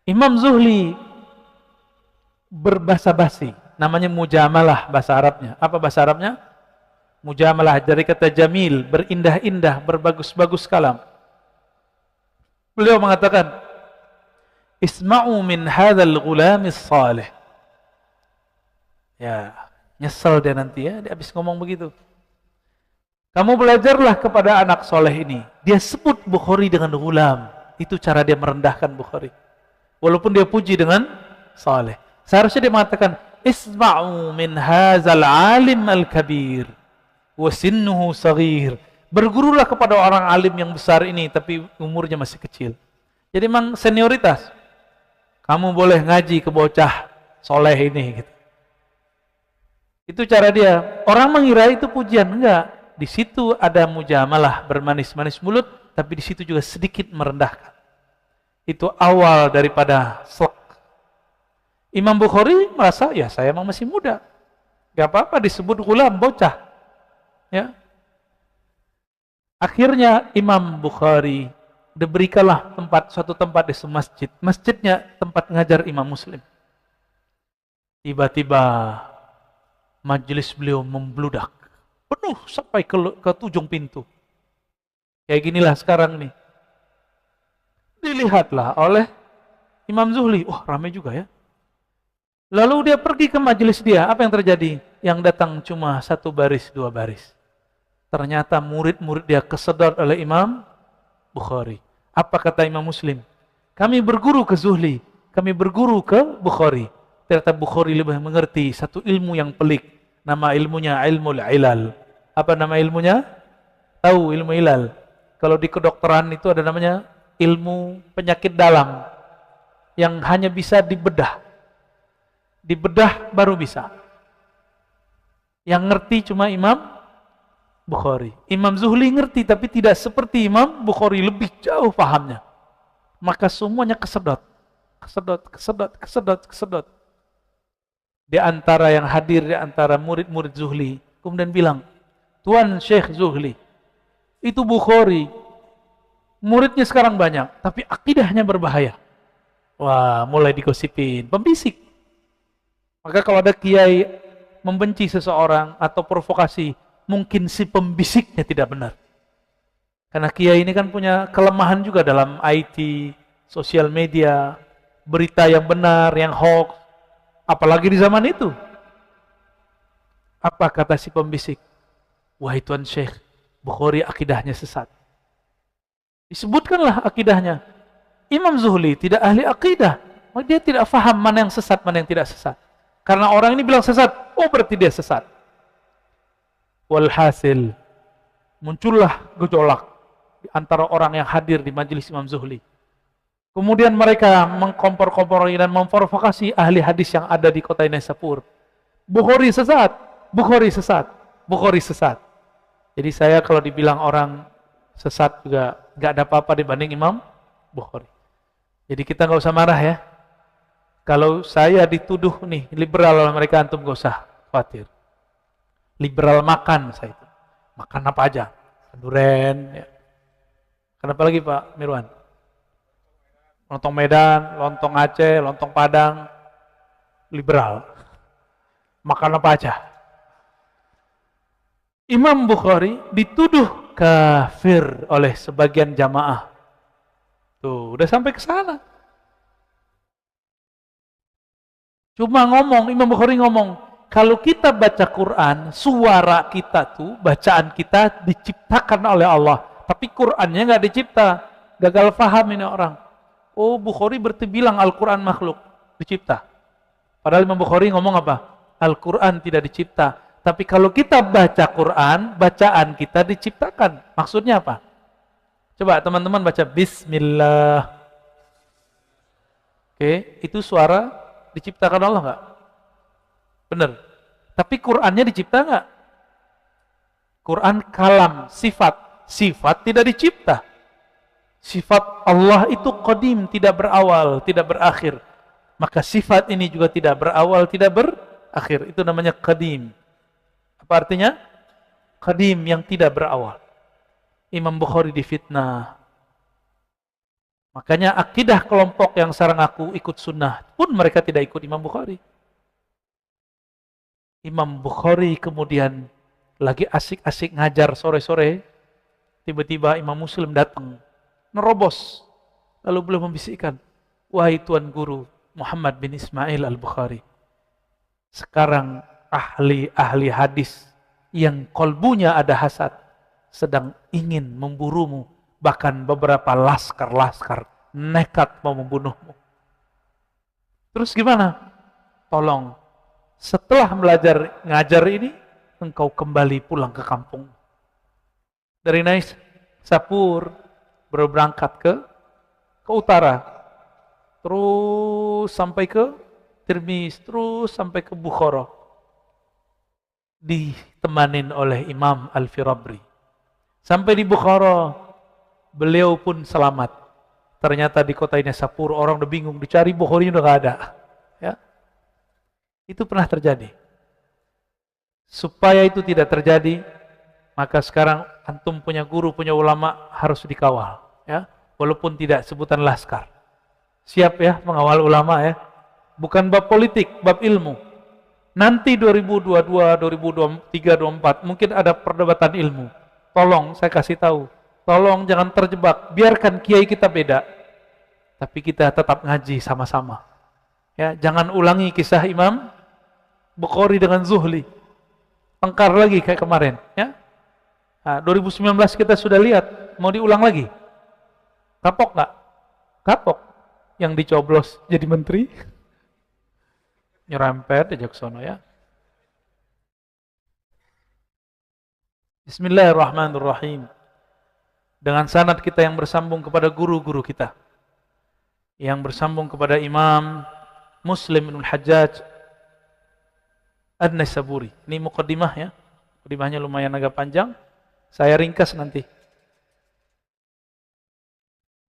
Imam Zuhli berbasa-basi, namanya mujamalah bahasa Arabnya. Apa bahasa Arabnya? Mujamalah, dari kata jamil, berindah-indah, berbagus-bagus kalam. Beliau mengatakan, "Isma'u min hadzal ghulamis salih." Ya, nyesel dia nanti ya, dia habis ngomong begitu. Kamu belajarlah kepada anak soleh ini. Dia sebut Bukhari dengan ghulam. Itu cara dia merendahkan Bukhari. Walaupun dia puji dengan saleh. Seharusnya dia mengatakan, "Isma'u min hadzal alim al-kabir wa sinnuhu saghir." Bergurulah kepada orang alim yang besar ini, tapi umurnya masih kecil. Jadi memang senioritas. Kamu boleh ngaji ke bocah soleh ini. Gitu. Itu cara dia. Orang mengira itu pujian, enggak. Di situ ada mujamalah, bermanis-manis mulut, tapi di situ juga sedikit merendahkan. Itu awal daripada slak. Imam Bukhari merasa, ya saya memang masih muda. Gak apa-apa disebut ghulam, bocah. Ya. Akhirnya Imam Bukhari diberikanlah suatu tempat di masjid. Masjidnya tempat ngajar Imam Muslim. Tiba-tiba majelis beliau membludak. Penuh sampai ke ujung pintu. Kayak ginilah sekarang nih. Dilihatlah oleh Imam Zuhli. Wah, ramai juga ya. Lalu dia pergi ke majelis dia, apa yang terjadi? Yang datang cuma 1 baris, 2 baris. Ternyata murid-murid dia kesedot oleh Imam Bukhari. Apa kata Imam Muslim? Kami berguru ke Zuhli, kami berguru ke Bukhari. Ternyata Bukhari lebih mengerti satu ilmu yang pelik. Nama ilmunya ilmul ilal. Apa nama ilmunya? Tahu ilmu ilal. Kalau di kedokteran itu ada namanya ilmu penyakit dalam yang hanya bisa dibedah. Dibedah baru bisa. Yang ngerti cuma Imam Bukhari. Imam Zuhli ngerti tapi tidak seperti Imam Bukhari, lebih jauh pahamnya. Maka semuanya kesedot. Kesedot, kesedot, kesedot, kesedot. Di antara yang hadir, di antara murid-murid Zuhli, kemudian bilang, Tuan Syekh Zuhli, itu Bukhari, muridnya sekarang banyak, tapi akidahnya berbahaya. Wah, mulai digosipin, pembisik. Maka kalau ada kiai membenci seseorang atau provokasi, mungkin si pembisiknya tidak benar. Karena kiai ini kan punya kelemahan juga dalam IT, sosial media, berita yang benar, yang hoax, apalagi di zaman itu. Apa kata si pembisik? Wahai Tuan Syekh, Bukhari akidahnya sesat. Disebutkanlah akidahnya. Imam Zuhli tidak ahli akidah, maka dia tidak faham mana yang sesat, mana yang tidak sesat. Karena orang ini bilang sesat, oh berarti dia sesat. Walhasil, muncullah gejolak di antara orang yang hadir di majelis Imam Zuhli. Kemudian mereka mengkompor-kompori dan memprovokasi ahli hadis yang ada di kota Naisapur. Bukhari sesat, Bukhari sesat, Bukhari sesat. Jadi saya kalau dibilang orang sesat juga nggak ada apa-apa dibanding Imam Bukhari. Jadi kita nggak usah marah ya. Kalau saya dituduh nih liberal oleh mereka, antum nggak usah khawatir. Liberal makan saya itu, makan apa aja, durian. Ya. Kenapa lagi Pak Mirwan? Lontong Medan, lontong Aceh, lontong Padang, liberal. Makan apa aja. Imam Bukhari dituduh kafir oleh sebagian jamaah. Tuh, udah sampai ke sana. Cuma ngomong, Imam Bukhari ngomong, kalau kita baca Quran, suara kita tuh, bacaan kita diciptakan oleh Allah. Tapi Qurannya nggak dicipta. Gagal paham ini orang. Oh, Bukhari berarti bilang Al-Quran makhluk, dicipta. Padahal Imam Bukhari ngomong apa? Al-Quran tidak dicipta. Tapi kalau kita baca Quran, bacaan kita diciptakan. Maksudnya apa? Coba teman-teman baca Bismillah. Oke, itu suara diciptakan Allah nggak? Benar. Tapi Qurannya dicipta nggak? Quran kalam, sifat. Sifat tidak dicipta. Sifat Allah itu qadim, tidak berawal, tidak berakhir. Maka sifat ini juga tidak berawal, tidak berakhir. Itu namanya qadim. Apa artinya? Qadim yang tidak berawal. Imam Bukhari difitnah. Makanya akidah kelompok yang sarang aku ikut sunnah pun mereka tidak ikut Imam Bukhari. Imam Bukhari kemudian lagi asik-asik ngajar sore-sore, tiba-tiba Imam Muslim datang, nerobos, lalu beliau membisikkan, wahai Tuan Guru Muhammad bin Ismail Al-Bukhari, sekarang ahli-ahli hadis yang kolbunya ada hasad sedang ingin memburumu, bahkan beberapa laskar-laskar nekat mau membunuhmu. Terus gimana? Tolong, setelah belajar ngajar ini, engkau kembali pulang ke kampung. Dari Naisapur berangkat ke utara, terus sampai ke Tirmiz, terus sampai ke Bukhara, ditemanin oleh Imam Al-Firabri. Sampai di Bukhara, beliau pun selamat. Ternyata di kota Naisapur orang udah bingung, dicari Bukhari udah gak ada. Ya. Itu pernah terjadi. Supaya itu tidak terjadi, maka sekarang antum punya guru, punya ulama harus dikawal. Ya. Walaupun tidak sebutan laskar. Siap ya mengawal ulama ya. Bukan bab politik, bab ilmu. Nanti 2022, 2023, 2024 mungkin ada perdebatan ilmu. Tolong saya kasih tahu, tolong jangan terjebak. Biarkan kiai kita beda, tapi kita tetap ngaji sama-sama. Ya, jangan ulangi kisah Imam Bukhari dengan Zuhli. Tengkar lagi kayak kemarin, ya. Nah, 2019 kita sudah lihat, mau diulang lagi. Kapok nggak? Kapok. Yang dicoblos jadi menteri, nyerempet aja ke sono, ya. Bismillahirrahmanirrahim. Dengan sanad kita yang bersambung kepada guru-guru kita, yang bersambung kepada Imam Muslim bin Hajjaj An-Naisaburi. Ini muqaddimah, ya. Muqaddimahnya lumayan agak panjang. Saya ringkas nanti.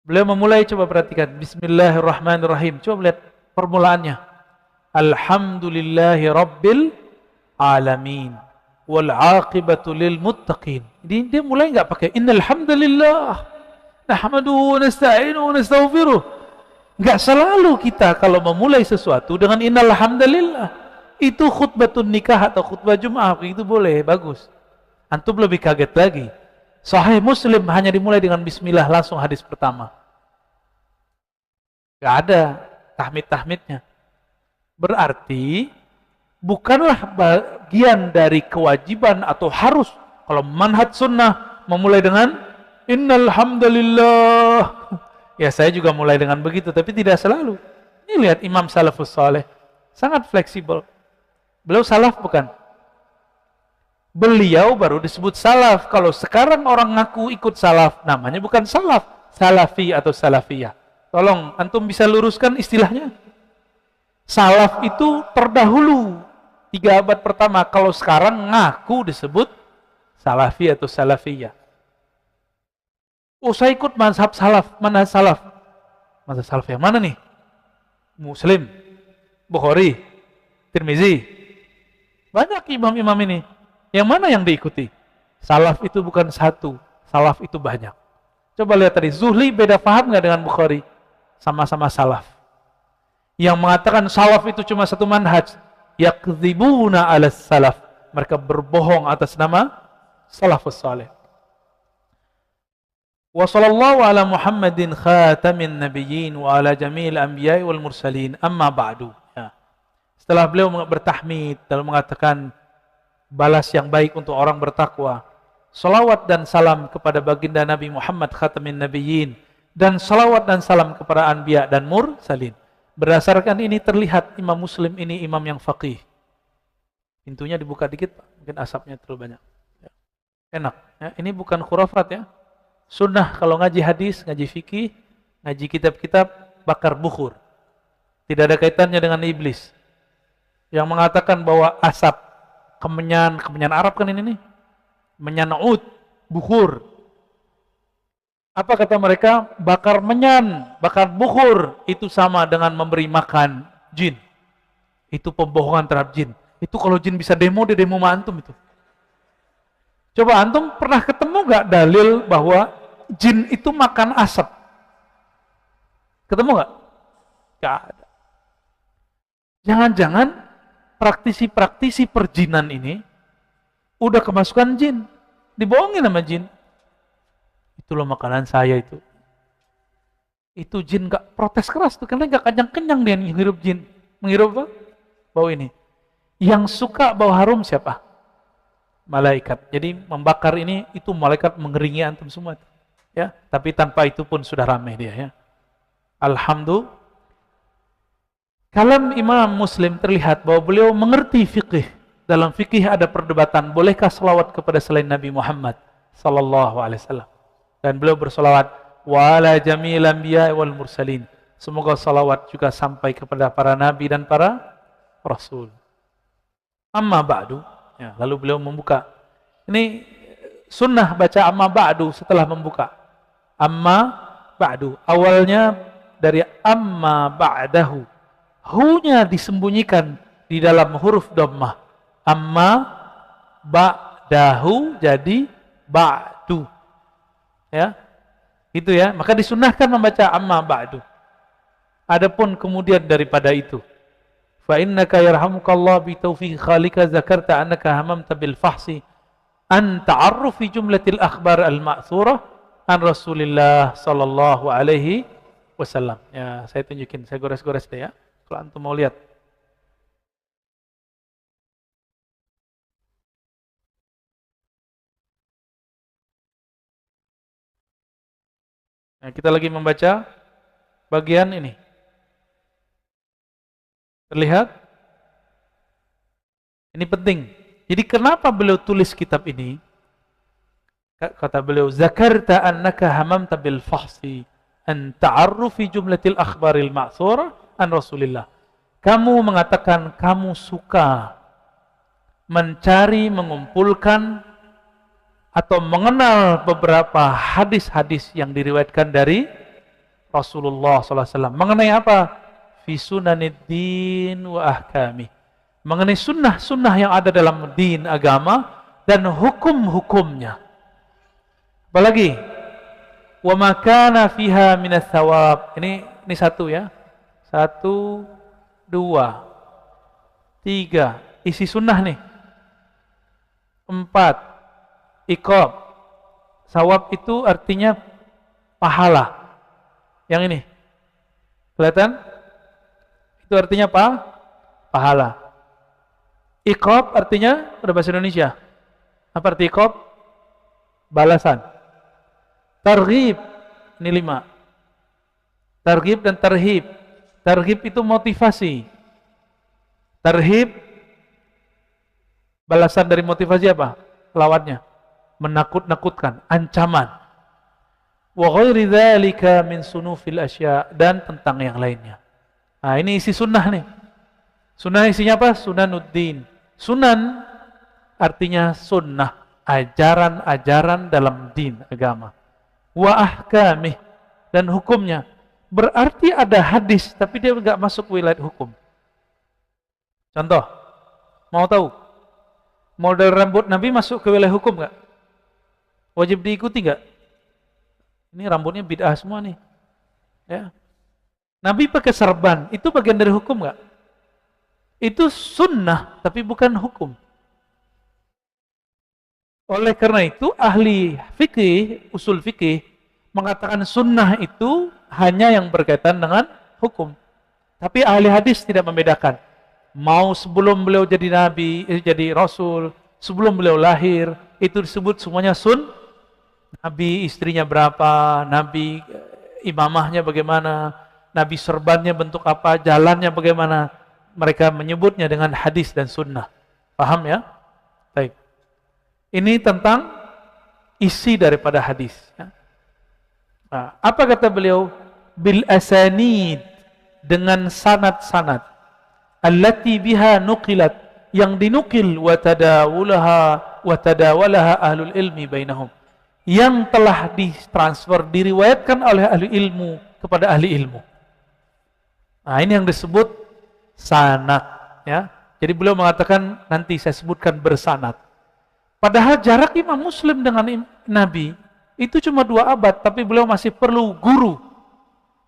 Beliau memulai, coba perhatikan. Bismillahirrahmanirrahim. Coba lihat permulaannya. Alhamdulillahi Rabbil Alamin. Wal aqibatu lil muttaqin. Dia mulai enggak pakai innal hamdalillah. Nahmaduhu wa nasta'inuhu wa nastaghfiruh. Enggak selalu kita kalau memulai sesuatu dengan innal hamdalillah. Itu khutbatun nikah atau khutbah Jum'ah, itu boleh, bagus. Antum lebih kaget lagi. Sahih Muslim hanya dimulai dengan bismillah langsung hadis pertama. Enggak ada tahmid-tahmidnya. Berarti bukanlah bagian dari kewajiban atau harus. Kalau manhaj sunnah memulai dengan innal hamdalillah. Ya, saya juga mulai dengan begitu, tapi tidak selalu. Ini lihat Imam Salafus Saleh, sangat fleksibel. Beliau salaf bukan? Beliau baru disebut salaf. Kalau sekarang orang ngaku ikut salaf, namanya bukan salaf, salafi atau salafiyah. Tolong antum bisa luruskan istilahnya. Salaf itu terdahulu 3 abad pertama. Kalau sekarang ngaku disebut salafi atau salafiyah. Oh, saya ikut mazhab salaf. Mana salaf? Mazhab salaf yang mana nih? Muslim, Bukhari, Tirmizi. Banyak imam-imam ini. Yang mana yang diikuti? Salaf itu bukan satu, salaf itu banyak. Coba lihat tadi, Zuhli beda paham nggak dengan Bukhari? Sama-sama salaf. Yang mengatakan salaf itu cuma satu manhaj, yakdzibuna 'alas salaf. Mereka berbohong atas nama salafus saleh. Wa sallallahu ala Muhammadin khatamin nabiyyin wa ala jami'il anbiya'i wal mursalin. Amma ba'du. Ya. Setelah beliau bertahmid dan mengatakan balas yang baik untuk orang bertakwa, salawat dan salam kepada baginda Nabi Muhammad khatamin nabiyyin, dan salawat dan salam kepada anbiya dan mursalin. Berdasarkan ini terlihat Imam Muslim ini imam yang faqih. Pintunya dibuka dikit, Pak. Mungkin asapnya terlalu banyak. Ya. Enak. Ya. Ini bukan khurafat, ya. Sunnah kalau ngaji hadis, ngaji fikih, ngaji kitab-kitab, bakar bukhur. Tidak ada kaitannya dengan iblis. Yang mengatakan bahwa asap, kemenyan Arab kan ini nih. Menyan ud, bukhur. Apa kata mereka? Bakar menyan, bakar bukhur, itu sama dengan memberi makan jin. Itu pembohongan terhadap jin. Itu kalau jin bisa demo, dia demo sama antum itu. Coba antum pernah ketemu gak dalil bahwa jin itu makan asap? Ketemu gak? Gak ada. Jangan-jangan praktisi-praktisi perjinan ini udah kemasukan jin, dibohongin sama jin. Itulah makanan saya itu. Itu jin gak protes keras tuh, karena gak kenyang-kenyang dia menghirup jin. Menghirup apa? Bau ini. Yang suka bau harum siapa? Malaikat. Jadi membakar ini, itu malaikat mengeringi antum semua. Ya, tapi tanpa itu pun sudah ramai dia, ya. Alhamdulillah. Kalam Imam Muslim terlihat bahwa beliau mengerti fikih. Dalam fikih ada perdebatan, bolehkah salawat kepada selain Nabi Muhammad sallallahu alaihi wasallam? Dan beliau bersalawat wa ala jamil anbiya wal mursalin. Semoga salawat juga sampai kepada para nabi dan para rasul. Amma ba'du. Ya, lalu beliau membuka. Ini sunnah baca amma ba'du setelah membuka. Amma ba'du. Awalnya dari amma ba'dahu. Hu-nya disembunyikan di dalam huruf dhammah. Amma ba'dahu jadi ba'du. Ya. Itu ya. Maka disunnahkan membaca amma ba'du. Adapun kemudian daripada itu, fa innaka yarhamukallah bi taufiq khalika zakarta annaka hamamta bil fahsi an ta'arruf fi jumlatil akhbar al ma'thurah an Rasulillah sallallahu alaihi wasallam. Ya, saya tunjukin, saya gores-gores deh ya. kalau antum mau lihat. Nah, kita lagi membaca bagian ini. Terlihat? Ini penting. Jadi kenapa beliau tulis kitab ini? Kata beliau, zakarta annaka hamamta bil fahsi an ta'arrufi jumlatil akhbaril ma'thura an Rasulillah. Kamu mengatakan kamu suka mencari, mengumpulkan atau mengenal beberapa hadis-hadis yang diriwayatkan dari Rasulullah SAW. Mengenai apa? Fi sunaniddin wa ahkami. Mengenai sunnah-sunnah yang ada dalam din agama dan hukum-hukumnya. Apalagi? Wa ma kana fiha minas thawab. Ini satu ya. 1, 2, 3. Isi sunnah nih. 4. Iqab. Sawab itu artinya pahala. Yang ini. Kelihatan? Itu artinya apa? Pahala. Iqab artinya pada bahasa Indonesia. Apa arti iqab? Balasan. Targhib. Ini 5. Targhib dan tarhib. Targhib itu motivasi. Tarhib balasan dari motivasi apa? Lawannya. Menakut-nakutkan, ancaman. Wa ghairi dzalika min sunufil asya, dan tentang yang lainnya. Nah, ini isi sunnah nih. Sunnah isinya apa? Sunanuddin. Sunan artinya sunnah, ajaran-ajaran dalam din agama. Wa ahkamih, dan hukumnya. Berarti ada hadis tapi dia enggak masuk wilayah hukum. Contoh, mau tahu? Model rambut Nabi masuk ke wilayah hukum enggak? Wajib diikuti enggak? Ini rambutnya bid'ah semua nih. Ya. Nabi pakai serban, itu bagian dari hukum enggak? Itu sunnah, tapi bukan hukum. Oleh karena itu, ahli fikih, usul fikih, mengatakan sunnah itu hanya yang berkaitan dengan hukum. Tapi ahli hadis tidak membedakan. Mau sebelum beliau jadi nabi, jadi rasul, sebelum beliau lahir, itu disebut semuanya Nabi istrinya berapa, Nabi imamahnya bagaimana, Nabi serbannya bentuk apa, jalannya bagaimana. Mereka menyebutnya dengan hadis dan sunnah. Paham ya? Baik. Ini tentang isi daripada hadis. Nah, apa kata beliau? Bil asanid, dengan sanad-sanad. Allati biha nuqilat, yang dinukil wa tadawalaha ahlul ilmi bainahum, yang telah ditransfer, diriwayatkan oleh ahli ilmu kepada ahli ilmu. Nah, ini yang disebut sanad, ya. Jadi beliau mengatakan nanti saya sebutkan bersanad. Padahal jarak Imam Muslim dengan Nabi itu cuma 2 abad, tapi beliau masih perlu guru.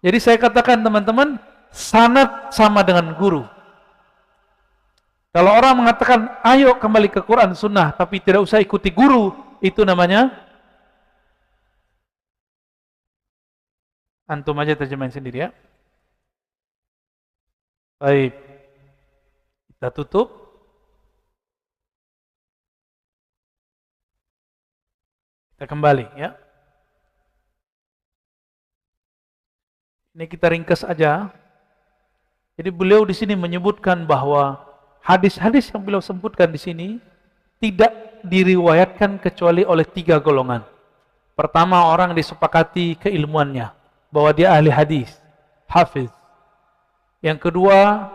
Jadi saya katakan teman-teman, sanad sama dengan guru. Kalau orang mengatakan, ayo kembali ke Quran Sunnah, tapi tidak usah ikuti guru, itu namanya antum aja terjemahin sendiri ya. Baik, kita tutup. Kita kembali ya. Ini kita ringkas aja. Jadi beliau di sini menyebutkan bahwa hadis-hadis yang beliau sebutkan di sini tidak diriwayatkan kecuali oleh 3 golongan. Pertama, orang disepakati keilmuannya, bahwa dia ahli hadis, hafiz. Yang kedua,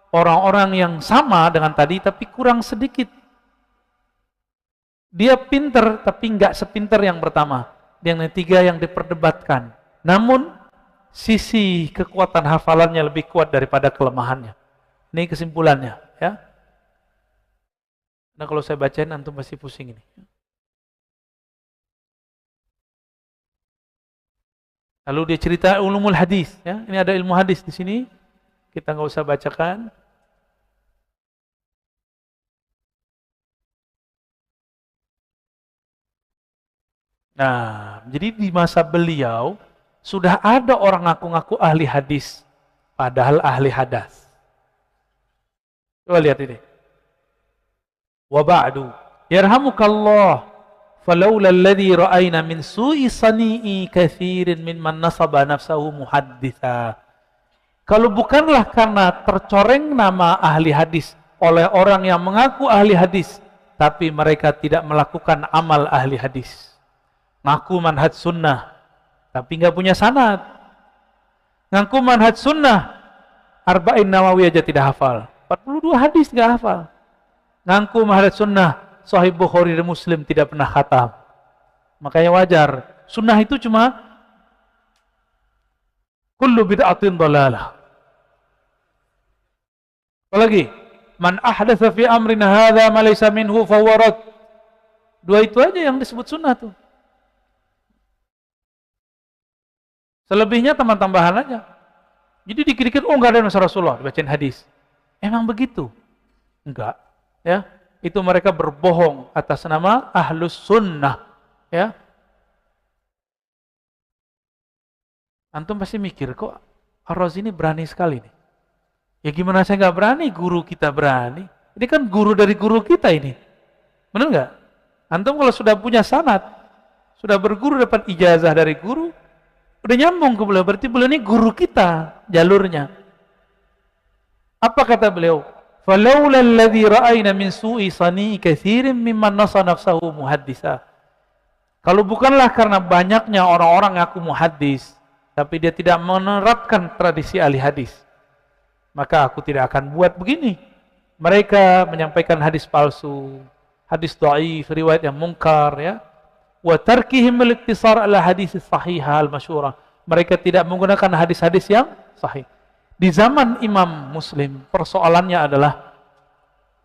orang-orang yang sama dengan tadi tapi kurang sedikit. Dia pinter tapi enggak sepinter yang pertama. Yang ketiga yang diperdebatkan. Namun sisi kekuatan hafalannya lebih kuat daripada kelemahannya. Ini kesimpulannya, ya. Nah, kalau saya bacain antum pasti pusing ini. Lalu dia cerita ulumul hadis, ya. Ini ada ilmu hadis di sini. Kita nggak usah bacakan. Nah, jadi di masa beliau sudah ada orang ngaku-ngaku ahli hadis. padahal ahli hadas. Coba lihat ini. Wa ba'du yarhamukallah falaula alladhi ra'ayna min su'i sani'i kathirin mimman nasaba nafsahu muhadditha. Kalau bukanlah karena tercoreng nama ahli hadis oleh orang yang mengaku ahli hadis tapi mereka tidak melakukan amal ahli hadis. Ngaku manhaj sunnah tapi nggak punya sanad. Ngaku manhaj sunnah Arba'in Nawawi aja tidak hafal. 42 hadis nggak hafal. Ngaku manhaj sunnah Sahih Bukhari dan Muslim tidak pernah khatam. Makanya wajar. Sunnah itu cuma kullu bid'atin dhalalah. Apalagi man ahdatsa fi amrina hadza ma laysa minhu fahuwa rad. Dua itu aja yang disebut sunnah tuh. Selebihnya tambahan aja. Jadi dikit-dikit enggak ada masalah Rasulullah dibacain hadis. Emang begitu? Enggak, ya. Itu mereka berbohong atas nama Ahlus Sunnah, ya. Antum pasti mikir, kok Ar-Razi ini berani sekali nih. Ya gimana saya nggak berani, guru kita berani. Ini kan guru dari guru kita ini. Benar nggak? Antum kalau sudah punya sanad, sudah berguru dapat ijazah dari guru, udah nyambung ke beliau, berarti beliau ini guru kita, jalurnya. Apa kata beliau? Falaula alladhi ra'ayna min su'i sani katsirin mimman nasa nafsahu muhaddisa. Kalau bukanlah karena banyaknya orang-orang ngaku muhaddis, tapi dia tidak menerapkan tradisi ahli hadis, maka aku tidak akan buat begini. Mereka menyampaikan hadis palsu, hadis dhaif, riwayat yang mungkar, ya. Wa tarkihim al-iktisar ala hadis sahihah al-masyhurah. Mereka tidak menggunakan hadis-hadis yang sahih. Di zaman Imam Muslim, persoalannya adalah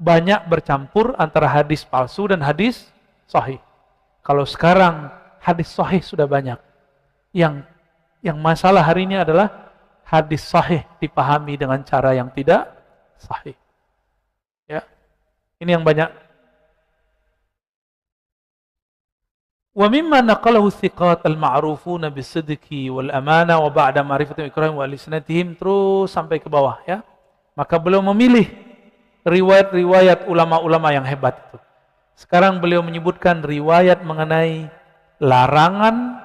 banyak bercampur antara hadis palsu dan hadis sahih. Kalau sekarang hadis sahih sudah banyak. Yang masalah hari ini adalah hadis sahih dipahami dengan cara yang tidak sahih. Ya. Ini yang banyak. Wa mimma naqalahu thiqat al-ma'rufuna bis-sidqi wal amana wa ba'da ma'rifati ikrahim wa lisnatihim, terus sampai ke bawah, ya. Maka beliau memilih riwayat-riwayat ulama-ulama yang hebat itu. Sekarang beliau menyebutkan riwayat mengenai larangan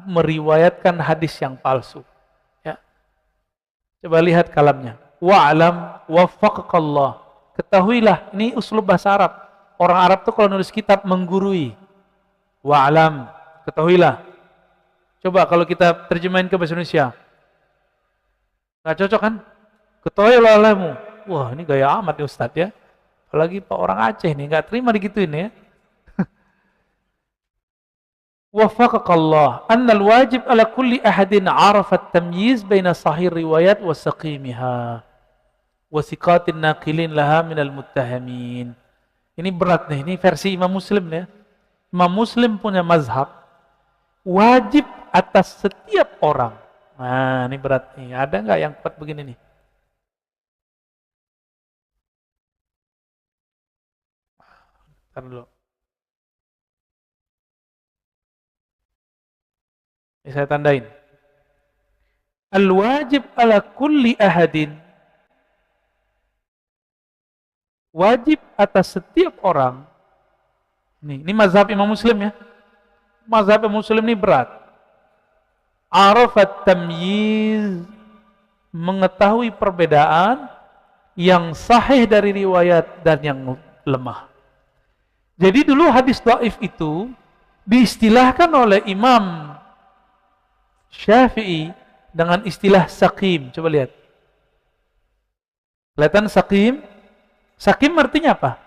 meriwayatkan hadis yang palsu, ya. Coba lihat kalamnya. Wa'lam waffaqakallah. Ketahuilah, ini uslub bahasa Arab. Orang Arab tuh kalau nulis kitab menggurui. Wa'lam, ketahuilah. Coba kalau kita terjemahin ke bahasa Indonesia, nggak cocok kan? Ketahuilah olehmu. Wah, ini gaya amat nih Ustadz, ya. Apalagi Pak orang Aceh nih, nggak terima digituin, ya. Wafaqakallah annal wajib ala kulli ahadin arafat tamyiz baina sahih riwayat wa saqimiha wa siqatin naqilin laha minal muttahamin. Ini berat nih, ini versi Imam Muslim, ya. Imam Muslim punya mazhab wajib atas setiap orang. Nah, ini berat nih. Ada nggak yang kuat begini nih? Ntar dulu. Ini saya tandain. Al-wajib ala kulli ahadin. Wajib atas setiap orang. Ini mazhab Imam Muslim, ya. Mazhab Imam Muslim ini berat. Arafat tamyiz, mengetahui perbedaan yang sahih dari riwayat dan yang lemah. Jadi dulu hadis dhaif itu diistilahkan oleh Imam Syafi'i dengan istilah saqim. Coba lihat. Kelihatan saqim? Saqim artinya apa?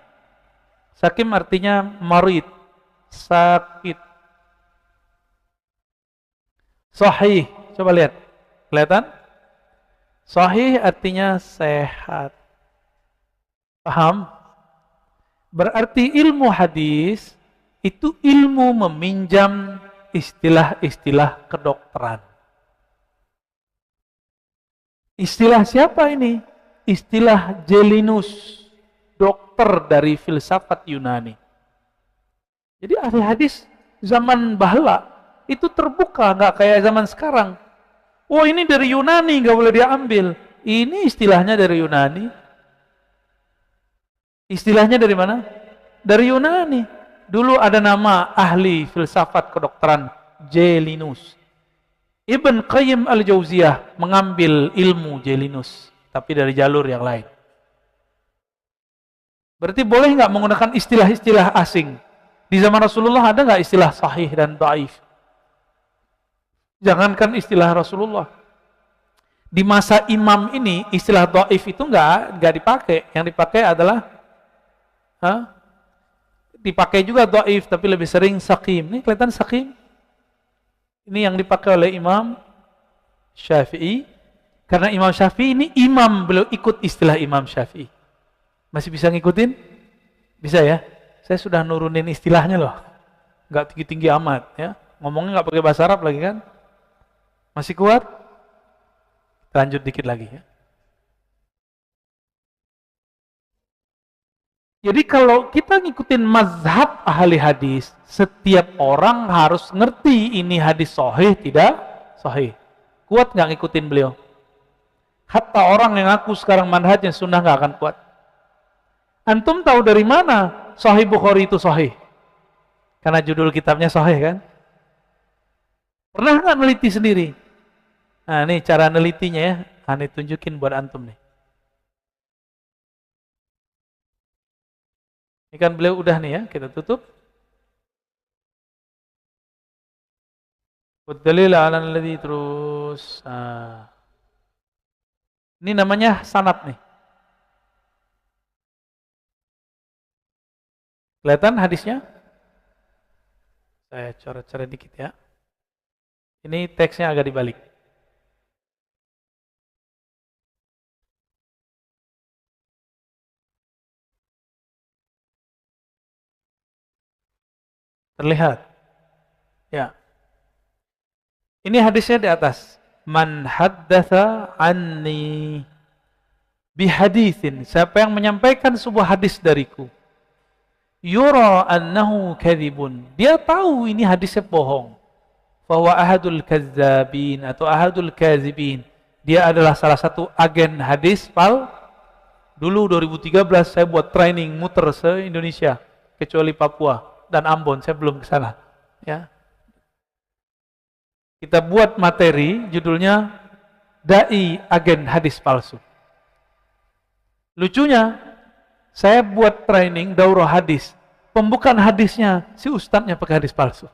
Saqim artinya marid, sakit. Sahih, coba lihat. Kelihatan? Sahih artinya sehat. Paham? Berarti ilmu hadis itu ilmu meminjam istilah-istilah kedokteran. Istilah siapa ini? Istilah Jelinus, dokter dari filsafat Yunani. Jadi ahli hadis zaman bahla itu terbuka, nggak kayak zaman sekarang. Oh, ini dari Yunani, nggak boleh diambil. Ini istilahnya dari Yunani. Istilahnya dari mana? Dari Yunani. Dulu ada nama ahli filsafat kedokteran, Jelinus. Ibn Qayyim al-Jauziyah mengambil ilmu Jelinus, tapi dari jalur yang lain. Berarti boleh nggak menggunakan istilah-istilah asing? Di zaman Rasulullah ada nggak istilah sahih dan dhaif? Jangankan istilah Rasulullah. Di masa imam ini, istilah dhaif itu nggak dipakai. Yang dipakai adalah dipakai juga dhaif, tapi lebih sering saqim. Ini kelihatan saqim. Ini yang dipakai oleh Imam Syafi'i. Karena Imam Syafi'i ini imam, beliau ikut istilah Imam Syafi'i. Masih bisa ngikutin? Bisa ya? Saya sudah nurunin istilahnya loh. Nggak tinggi-tinggi amat ya. Ngomongnya nggak pakai bahasa Arab lagi kan? Masih kuat? Lanjut dikit lagi ya. Jadi kalau kita ngikutin mazhab ahli hadis, setiap orang harus ngerti ini hadis sahih tidak sahih. Kuat nggak ngikutin beliau? Hatta orang yang ngaku sekarang manhajnya sunnah nggak akan kuat. Antum tahu dari mana Sahih Bukhari itu sahih? Karena judul kitabnya sahih kan? Pernah nggak neliti sendiri? Nah ini cara nelitinya ya, Ani tunjukin buat antum nih. Ini kan beliau udah nih ya, kita tutup. Dalil ala alladhi terus. Ini namanya sanad nih. Kelihatan hadisnya? Saya coret-coret dikit ya. Ini teksnya agak dibalik. Terlihat? Ya. Ini hadisnya di atas. Man haddatha anni bihadithin. Siapa yang menyampaikan sebuah hadis dariku. Yura annahu kadhibun. Dia tahu ini hadisnya bohong. Fahuwa ahadul kazzabin atau ahadul kazibin. Dia adalah salah satu agen hadis pal. Dulu 2013 saya buat training muter se-Indonesia. Kecuali Papua dan Ambon, saya belum ke sana. Ya. Kita buat materi judulnya Dai Agen Hadis Palsu. Lucunya, saya buat training daurah hadis. Pembukaan hadisnya si ustadznya pakai hadis palsu.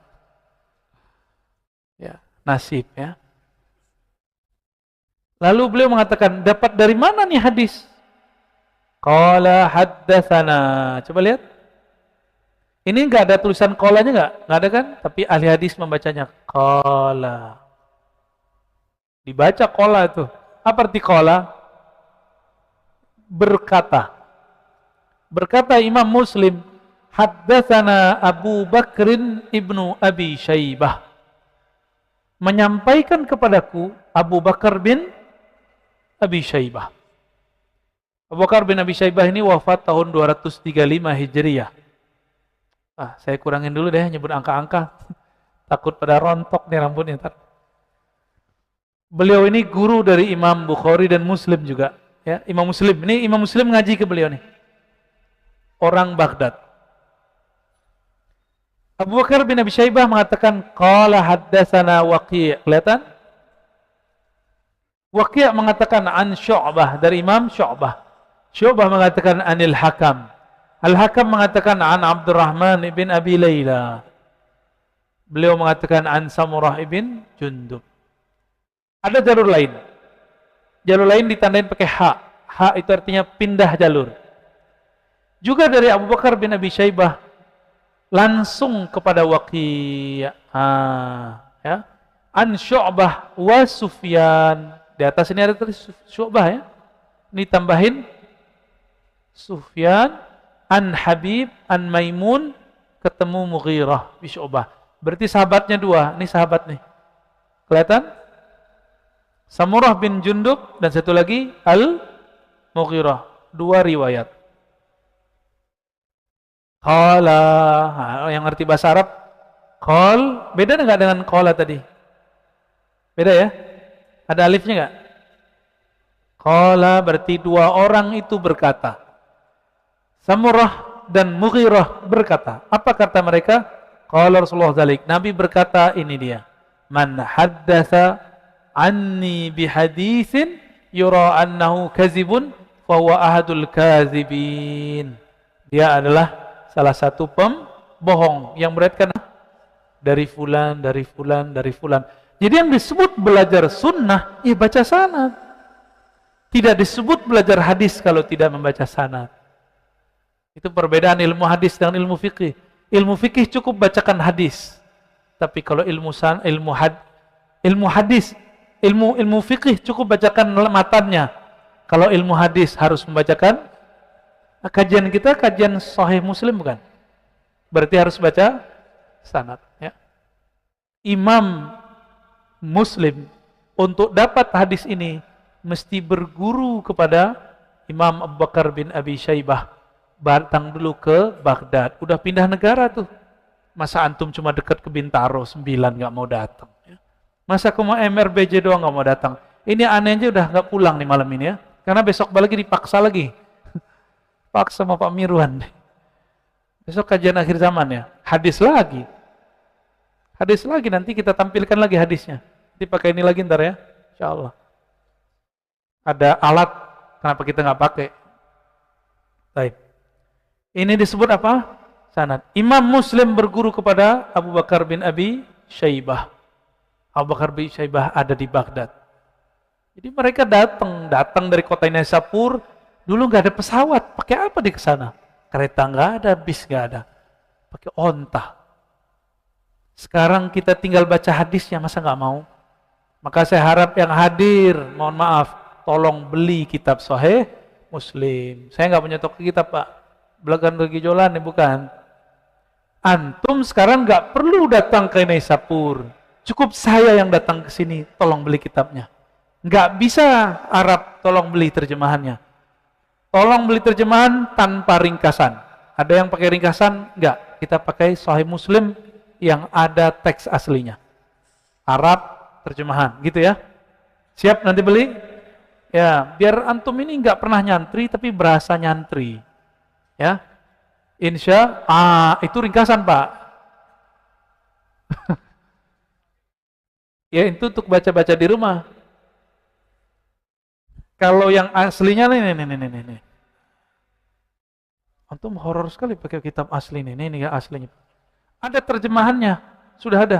Ya, nasib ya. Lalu beliau mengatakan, dapat dari mana nih hadis? Qala haddatsana. Coba lihat. Ini enggak ada tulisan qalanya enggak? Enggak ada kan? Tapi ahli hadis membacanya qala. Dibaca qala itu. Apa arti qala? Berkata. Berkata Imam Muslim, haddatsana Abu Bakrin ibnu Abi Syaibah. Menyampaikan kepadaku Abu Bakar bin Abi Syaibah. Abu Bakar bin Abi Syaibah ini wafat tahun 235 Hijriah. Saya kurangin dulu deh nyebut angka-angka. Takut pada rontok nih rambutnya ntar. Beliau ini guru dari Imam Bukhari dan Muslim juga. Ya, Imam Muslim. Ini Imam Muslim ngaji ke beliau nih. Orang Baghdad. Abu Bakar bin Abi Syaibah mengatakan qala haddatsana Waqi'. Kelihatan? Waqi' mengatakan an Syu'bah dari Imam Syu'bah. Syu'bah mengatakan anil Hakam. Al-Hakam mengatakan an Abdurrahman ibn Abi Layla. Beliau mengatakan an Samurah ibn Jundub. Ada jalur lain. Jalur lain ditandain pakai ha. Ha itu artinya pindah jalur. Juga dari Abu Bakar bin Abi Syaibah langsung kepada Waqi'. Ya. An Syu'bah wa Sufyan. Di atas ini ada tulis Syu'bah ya. Ini tambahin Sufyan an Habib an Maimun ketemu Mughirah bi Syu'bah. Berarti sahabatnya dua. Ini sahabat nih. Kelihatan? Samurah bin Jundub dan satu lagi Al-Mughirah. Dua riwayat. Qala, yang ngerti bahasa Arab, qal, beda enggak dengan qala tadi? Beda ya? Ada alifnya enggak? Qala berarti dua orang itu berkata. Samurah dan Mughirah berkata. Apa kata mereka? Qala Rasulullah dzalik. Nabi berkata, ini dia. Man haddatsa anni bihaditsin yura annahu kazibun fahuwa ahadul kazibin. Dia adalah salah satu pembohong yang meriwayatkan dari fulan, dari fulan, dari fulan. Jadi yang disebut belajar sunnah, ya baca sanad. Tidak disebut belajar hadis kalau tidak membaca sanad. Itu perbedaan ilmu hadis dengan ilmu fikih. Ilmu fikih cukup bacakan hadis. Tapi kalau ilmu hadis, ilmu fikih cukup bacakan matannya. Kalau ilmu hadis harus membacakan, kajian kita kajian Sahih Muslim bukan? Berarti harus baca sanad. Ya. Imam Muslim untuk dapat hadis ini mesti berguru kepada Imam Abu Bakar bin Abi Syaibah. Datang dulu ke Baghdad. Udah pindah negara tuh. Masa antum cuma dekat ke Bintaro 9 nggak mau datang? Ya. Masa aku mau MRBJ doang nggak mau datang? Ini aneh aja udah nggak pulang nih malam ini ya. Karena besok lagi dipaksa lagi. Paksa sama Pak Mirwan. Besok kajian akhir zaman ya. Hadis lagi. Hadis lagi, nanti kita tampilkan lagi hadisnya. Nanti pakai ini lagi ntar ya. Insyaallah. Ada alat, kenapa kita nggak pakai? Baik. Ini disebut apa? Sanad. Imam Muslim berguru kepada Abu Bakar bin Abi Syaibah. Abu Bakar bin Syaibah ada di Baghdad. Jadi mereka datang dari kota Naisapur. Dulu nggak ada pesawat, pakai apa di kesana? Kereta nggak ada, bis nggak ada, pakai onta. Sekarang kita tinggal baca hadisnya, masa nggak mau? Maka saya harap yang hadir, mohon maaf, tolong beli kitab Sahih Muslim. Saya nggak punya toko kitab Pak, belagan bergijolan nih bukan. Antum sekarang nggak perlu datang ke Naisapur, cukup saya yang datang ke sini, tolong beli kitabnya. Nggak bisa Arab, tolong beli terjemahannya. Tolong beli terjemahan tanpa ringkasan. Ada yang pakai ringkasan? Nggak, kita pakai Sahih Muslim yang ada teks aslinya. Arab terjemahan, gitu ya. Siap nanti beli? Ya, biar antum ini nggak pernah nyantri tapi berasa nyantri. Ya. Insya itu ringkasan, Pak. Ya, itu untuk baca-baca di rumah. Kalau yang aslinya nih. Antum horor sekali pakai kitab asli nih. Ini aslinya. Ada terjemahannya, sudah ada.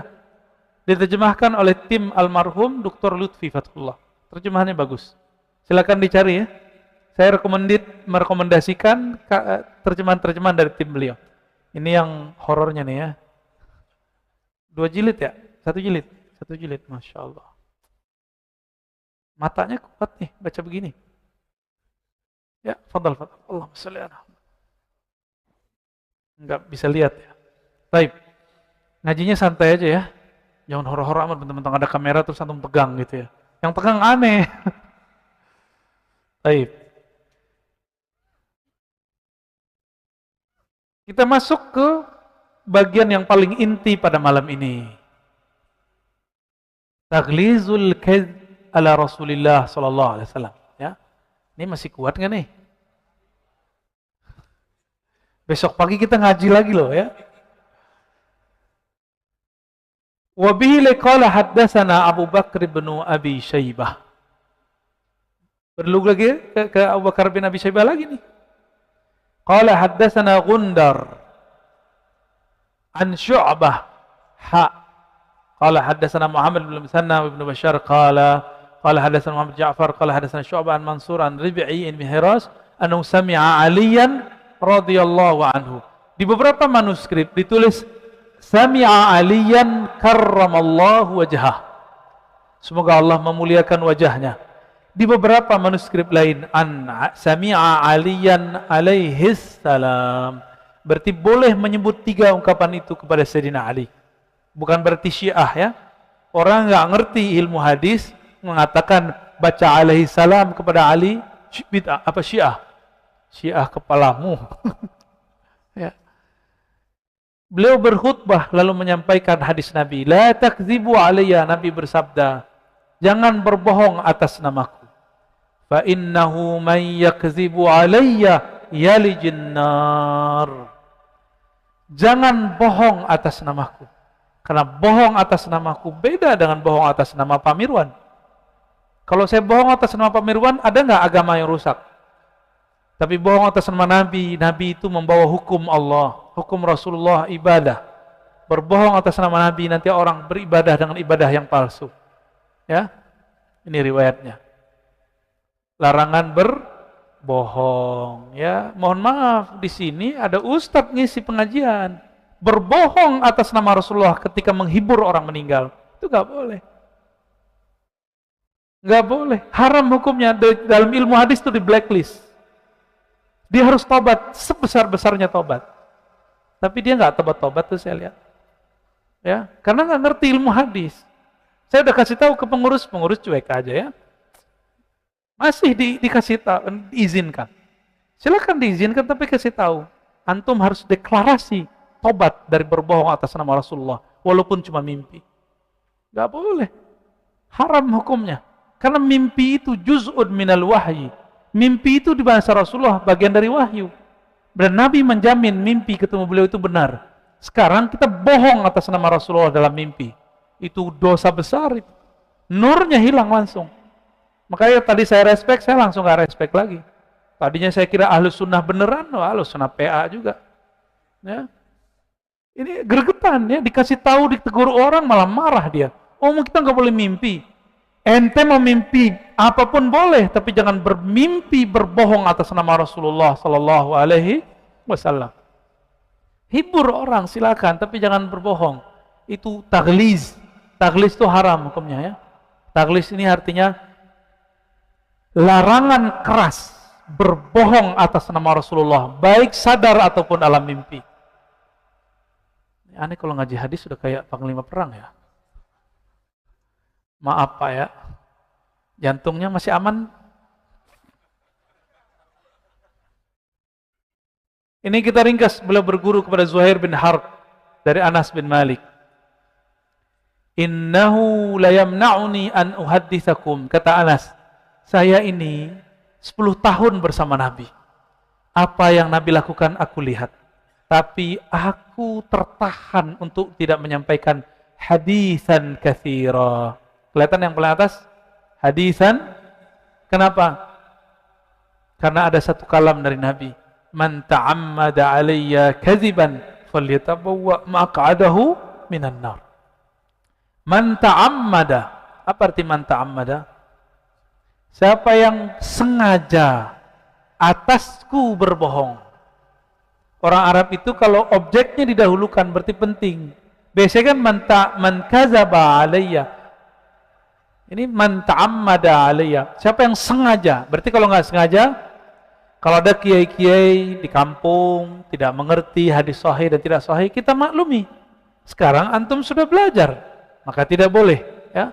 Diterjemahkan oleh tim almarhum Dr. Lutfi Fathullah. Terjemahannya bagus. Silakan dicari ya. Saya merekomendasikan terjemahan-terjemahan dari tim beliau. Ini yang horornya nih ya. 2 jilid ya? 1 jilid. 1 jilid, Masya Allah. Matanya kuat nih, baca begini. Ya, fadal. Allahumma sholli ala Muhammad. Enggak bisa lihat ya. Baik. Ngajinya santai aja ya. Jangan horor-horor amat, bentar-bentar ada kamera terus antum pegang gitu ya. Yang pegang aneh. Baik. Kita masuk ke bagian yang paling inti pada malam ini. Taghlizul kadhib ala Rasulillah sallallahu alaihi wasallam, ya. Ini masih kuat enggak nih? Besok pagi kita ngaji lagi loh ya. Wa bihi qala haddatsana Abu Bakr bin Abi Syaibah. Perlu lagi ke Abu Bakar bin Abi Syaibah lagi nih. Qala haddatsana Gundar an Syu'bah qala haddatsana Muhammad bin Musanna bin Bashar qala haddatsana Muhammad Ja'far qala haddatsana Syu'bah an Mansur an Rib'i bin Hiras annahu sami'a Aliyan radhiyallahu anhu. Di beberapa manuskrip ditulis sami'a Aliyan karramallahu wajhah. Semoga Allah memuliakan wajahnya. Di beberapa manuskrip lain an sami'a Aliyan alaihi salam. Berarti boleh menyebut 3 ungkapan itu kepada Sayyidina Ali. Bukan berarti Syiah ya. Orang nggak ngerti ilmu hadis mengatakan baca alaihi salam kepada Ali bid'ah apa Syiah? Syiah kepalamu. Ya. Beliau berkhutbah lalu menyampaikan hadis Nabi. La takzibu alayya, Nabi bersabda, jangan berbohong atas namaku. fa innahu man yakzibu alayya yalijin nar. Jangan bohong atas namaku. Karena bohong atas namaku beda dengan bohong atas nama Pak Mirwan. Kalau saya bohong atas nama Pak Mirwan, ada nggak agama yang rusak? Tapi bohong atas nama Nabi, Nabi itu membawa hukum Allah, hukum Rasulullah, ibadah. Berbohong atas nama Nabi, nanti orang beribadah dengan ibadah yang palsu. Ya, ini riwayatnya. Larangan berbohong. Ya, mohon maaf, di sini ada ustadz ngisi pengajian. Berbohong atas nama Rasulullah ketika menghibur orang meninggal. Itu nggak boleh. Nggak boleh. Haram hukumnya. Dalam ilmu hadis itu di blacklist. Dia harus tobat, sebesar-besarnya tobat. Tapi dia nggak tobat-tobat tuh saya lihat. Ya, karena nggak ngerti ilmu hadis. Saya udah kasih tahu ke pengurus cuek aja ya. Masih dikasih tahu, diizinkan. Silakan diizinkan tapi kasih tahu. Antum harus deklarasi tobat dari berbohong atas nama Rasulullah, walaupun cuma mimpi. Nggak boleh. Haram hukumnya. Karena mimpi itu juz'un minal wahyi. Mimpi itu di bahasa Rasulullah bagian dari wahyu. Dan Nabi menjamin mimpi ketemu beliau itu benar. Sekarang kita bohong atas nama Rasulullah dalam mimpi. Itu dosa besar itu. Nurnya hilang langsung. Makanya tadi saya respect, saya langsung gak respect lagi. Tadinya saya kira ahlus sunnah beneran, ahlus sunnah PA juga. Ya. Ini gregetan ya, dikasih tahu, ditegur orang malah marah dia. Oh, kita nggak boleh mimpi. Ente mau mimpi apapun boleh, tapi jangan bermimpi berbohong atas nama Rasulullah Sallallahu Alaihi Wasallam. Hibur orang silakan, tapi jangan berbohong. Itu tagliz. Tagliz itu haram hukumnya ya. Tagliz ini artinya larangan keras berbohong atas nama Rasulullah, baik sadar ataupun alam mimpi. Aneh kalau ngaji hadis sudah kayak panglima perang ya. Maaf Pak ya, jantungnya masih aman? Ini kita ringkas, beliau berguru kepada Zuhair bin Harb dari Anas bin Malik. Innahu la yamna'uni an uhadditsakum, kata Anas, saya ini 10 tahun bersama Nabi. Apa yang Nabi lakukan aku lihat. Tapi aku tertahan untuk tidak menyampaikan hadisan katsira. Kelihatan yang paling atas? Hadisan. Kenapa? Karena ada satu kalam dari Nabi. Man ta'ammada alayya kadziban falyatabawwa maq'adahu minan nar. Man ta'ammada. Apa arti man ta'ammada? Siapa yang sengaja atasku berbohong. Orang Arab itu kalau objeknya didahulukan berarti penting. Biasanya kan man kadzaba alayya. Ini man ta'ammada alayya. Siapa yang sengaja? Berarti kalau nggak sengaja, kalau ada kiai-kiai di kampung tidak mengerti hadis sahih dan tidak sahih, kita maklumi. Sekarang antum sudah belajar, maka tidak boleh, ya.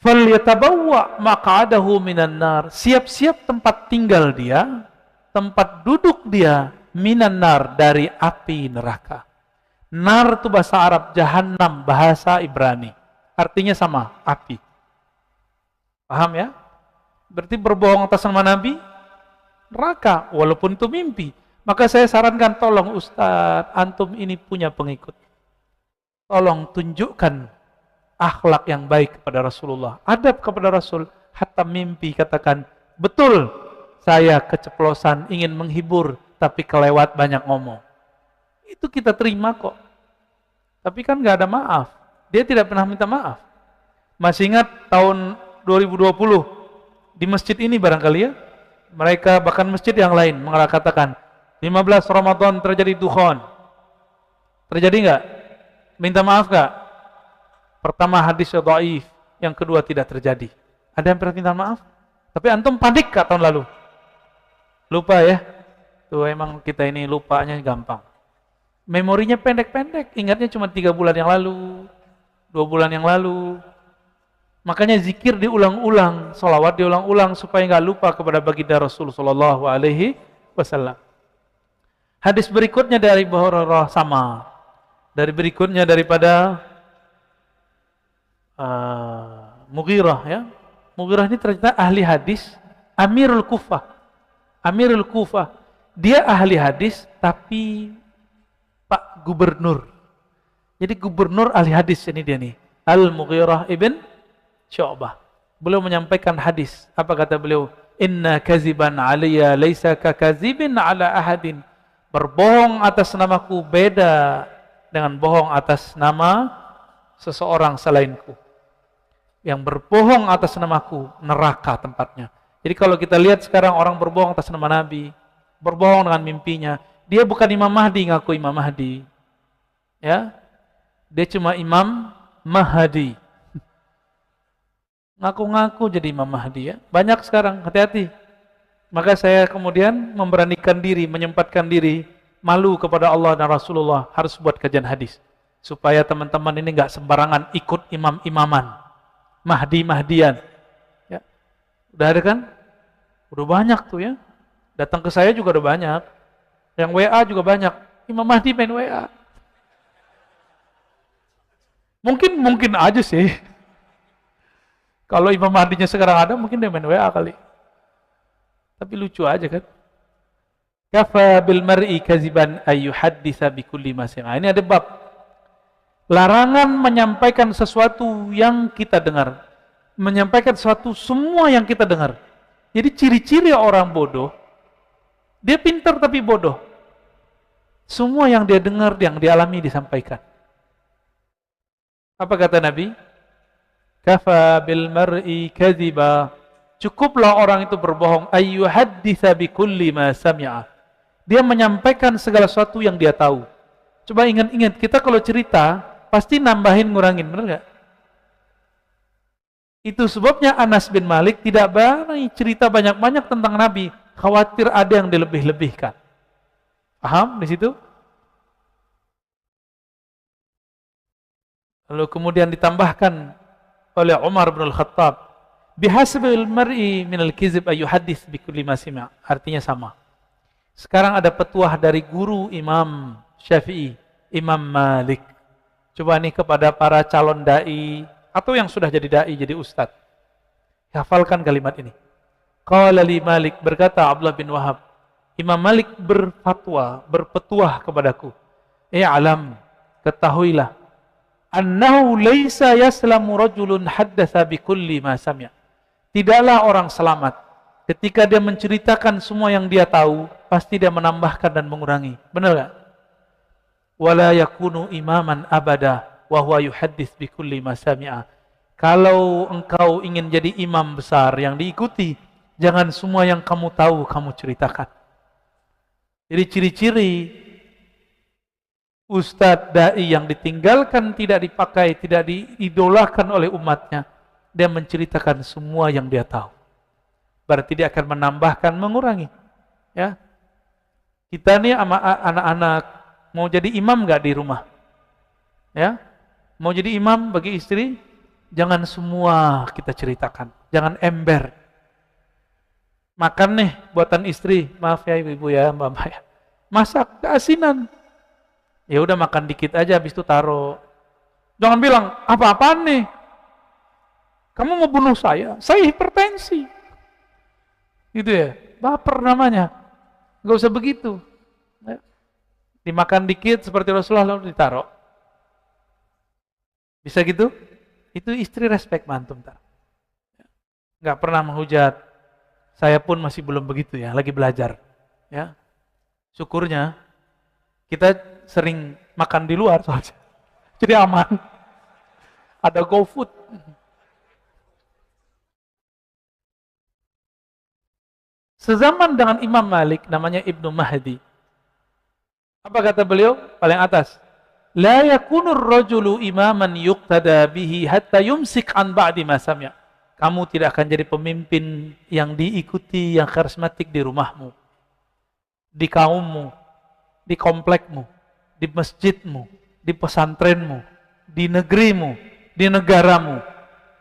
Falyatabawwa maq'adahu minan nar. Siap-siap tempat tinggal dia, tempat duduk dia minan nar, dari api neraka. Nar itu bahasa Arab, jahannam bahasa Ibrani. Artinya sama, api. Paham ya? Berarti berbohong atas nama Nabi, neraka, walaupun itu mimpi. Maka saya sarankan, tolong Ustaz, antum ini punya pengikut. Tolong tunjukkan akhlak yang baik kepada Rasulullah. Adab kepada Rasul, hatta mimpi katakan, betul, saya keceplosan ingin menghibur, tapi kelewat banyak ngomong. Itu kita terima kok. Tapi kan gak ada maaf. Dia tidak pernah minta maaf. Masih ingat tahun 2020 di masjid ini barangkali ya, mereka bahkan masjid yang lain mengatakan 15 Ramadan terjadi dukhon. Terjadi nggak? Minta maaf nggak? Pertama hadisnya dhaif, yang kedua tidak terjadi. Ada yang pernah minta maaf? Tapi antum panik kak tahun lalu? Lupa ya? Tuh emang kita ini lupanya gampang. Memorinya pendek-pendek, ingatnya cuma 3 bulan yang lalu. 2 bulan yang lalu. Makanya zikir diulang-ulang, sholawat diulang-ulang supaya nggak lupa kepada baginda Rasul Sallallahu Alaihi Wasallam. Hadis berikutnya dari Abu Hurairah sama. Dari berikutnya daripada Mughirah ya. Mughirah ini ternyata ahli hadis, Amirul Kufah. Amirul Kufah. Dia ahli hadis tapi Pak Gubernur. Jadi gubernur ahli hadis ini dia nih. Al-Mughirah ibn Syu'bah. Beliau menyampaikan hadis. Apa kata beliau? Inna kaziban aliyya laisa ka kazibin ala ahadin. Berbohong atas namaku beda dengan bohong atas nama seseorang selainku. Yang berbohong atas namaku, neraka tempatnya. Jadi kalau kita lihat sekarang orang berbohong atas nama Nabi, berbohong dengan mimpinya, dia bukan Imam Mahdi, ngaku Imam Mahdi. Ya, dia cuma Imam Mahdi. Ngaku-ngaku jadi Imam Mahdi ya. Banyak sekarang, hati-hati. Maka saya kemudian memberanikan diri, menyempatkan diri, malu kepada Allah dan Rasulullah, harus buat kajian hadis. Supaya teman-teman ini nggak sembarangan ikut imam-imaman, Mahdi-Mahdian. Ya. Udah ada kan? Udah banyak tuh ya. Datang ke saya juga udah banyak. Yang WA juga banyak. Imam Mahdi main WA. Mungkin aja sih. Kalau Imam Mahdinya sekarang ada, mungkin dia main WA kali. Tapi lucu aja kan. Kafa bil mar'i kaziban ayyuhadditsa bikulli ma sami'a. Ini ada bab. Larangan menyampaikan sesuatu yang kita dengar. Menyampaikan sesuatu semua yang kita dengar. Jadi ciri-ciri orang bodoh, dia pintar tapi bodoh. Semua yang dia dengar, yang dialami disampaikan. Apa kata Nabi? Kafa bil mar'i kadziba. Cukuplah orang itu berbohong ayyuhadditsa bikulli ma sami'a. Dia menyampaikan segala sesuatu yang dia tahu. Coba ingat-ingat, kita kalau cerita pasti nambahin ngurangin, benar enggak? Itu sebabnya Anas bin Malik tidak berani cerita banyak-banyak tentang Nabi, khawatir ada yang dilebih-lebihkan. Paham di situ? Lalu kemudian ditambahkan oleh Umar bin Al-Khattab, bihasbil mar'i minal kizib ayyuhaddits bikulli ma sami'a. Artinya sama. Sekarang ada petuah dari guru Imam Syafi'i, Imam Malik. Coba nih kepada para calon dai atau yang sudah jadi dai, jadi ustadz. Hafalkan kalimat ini. Qala li Malik, berkata Abdullah bin Wahab, Imam Malik berfatwa, berpetuah kepadaku. I'lam, ketahuilah, annahu laisa yaslamu rajulun haddatsa bikulli ma sami'a. Tidaklah orang selamat ketika dia menceritakan semua yang dia tahu, pasti dia menambahkan dan mengurangi. Benar enggak? Wala yakunu imaman abada wa huwa yuhaddits bikulli ma sami'a. Kalau engkau ingin jadi imam besar yang diikuti, jangan semua yang kamu tahu kamu ceritakan. Jadi ciri-ciri ustadz dai yang ditinggalkan, tidak dipakai, tidak diidolakan oleh umatnya, dia menceritakan semua yang dia tahu. Berarti dia akan menambahkan, mengurangi. Ya, kita nih sama anak-anak mau jadi imam nggak di rumah? Ya, mau jadi imam bagi istri, jangan semua kita ceritakan, jangan ember. Makan nih buatan istri, maaf ya ibu ya, mbak ya, masak keasinan. Ya udah makan dikit aja, habis itu taruh. Jangan bilang apa-apaan nih. Kamu mau bunuh saya hipertensi. Gitu ya, baper namanya. Gak usah begitu. Dimakan dikit seperti Rasulullah lalu ditaruh. Bisa gitu? Itu istri respect mantum. Gak pernah menghujat. Saya pun masih belum begitu ya, lagi belajar. Ya, syukurnya kita sering makan di luar soalnya. Jadi aman. Ada GoFood. Sezaman dengan Imam Malik, namanya Ibnu Mahdi. Apa kata beliau? Paling atas. La yakunur rajulu imaman yuqtada bihi hatta yumsik an ba'di ma sami'a. Kamu tidak akan jadi pemimpin yang diikuti, yang karismatik di rumahmu, di kaummu, di komplekmu, di masjidmu, di pesantrenmu, di negerimu, di negaramu,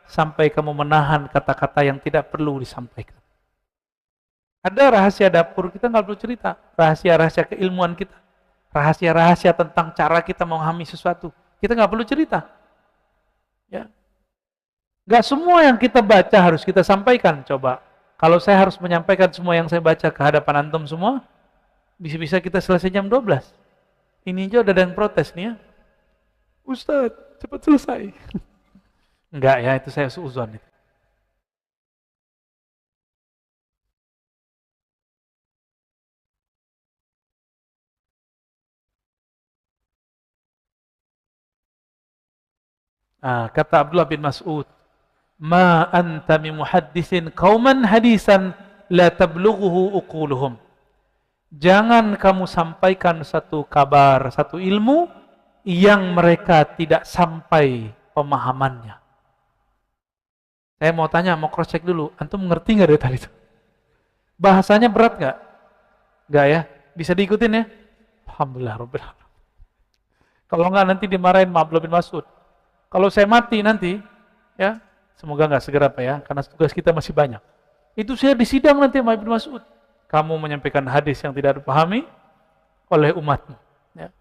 sampai kamu menahan kata-kata yang tidak perlu disampaikan. Ada rahasia dapur, kita nggak perlu cerita. Rahasia-rahasia keilmuan kita. Rahasia-rahasia tentang cara kita memahami sesuatu. Kita nggak perlu cerita. Ya. Gak semua yang kita baca harus kita sampaikan. Coba, kalau saya harus menyampaikan semua yang saya baca ke hadapan antum semua, bisa-bisa kita selesai jam 12. Ini aja udah ada yang protes nih ya. Ustadz, cepat selesai. Enggak ya, itu saya suuzon itu. Kata Abdullah bin Mas'ud, "Ma anta mi muhaddisin qauman hadisan la tablughuhu uquluhum." Jangan kamu sampaikan satu kabar, satu ilmu yang mereka tidak sampai pemahamannya. Saya mau tanya, mau cross check dulu. Antum ngerti nggak dari tadi itu? Bahasanya berat nggak? Nggak ya? Bisa diikutin ya? Alhamdulillah Rabbil Alamin. Kalau nggak nanti dimarahin Abdullah bin Mas'ud. Kalau saya mati nanti, ya semoga nggak segera Pak ya, karena tugas kita masih banyak. Itu saya disidang nanti sama Ibnu Mas'ud. Kamu menyampaikan hadis yang tidak dipahami oleh umatmu. Ya.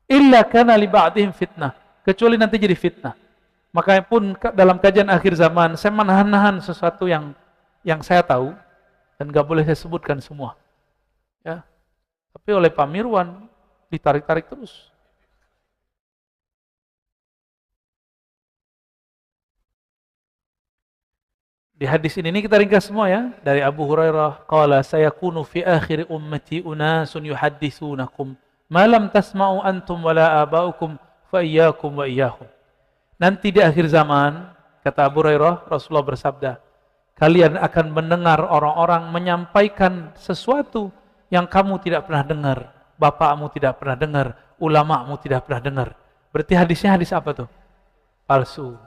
Illa kana li ba'dihim fitnah. Kecuali nanti jadi fitnah. Makanya pun dalam kajian akhir zaman, saya menahan-nahan sesuatu yang saya tahu, dan nggak boleh saya sebutkan semua. Ya. Tapi oleh Pak Mirwan, ditarik-tarik terus. Di hadis ini kita ringkas semua ya. Dari Abu Hurairah, qala sayakunu fi akhir ummati unasun yuhadditsunakum ma lam tasma'u antum wala aba'ukum fa iyyakum wa iyyahum. Nanti di akhir zaman, kata Abu Hurairah, Rasulullah bersabda, kalian akan mendengar orang-orang menyampaikan sesuatu yang kamu tidak pernah dengar, bapakmu tidak pernah dengar, ulamamu tidak pernah dengar. Berarti hadisnya hadis apa tuh? Palsu.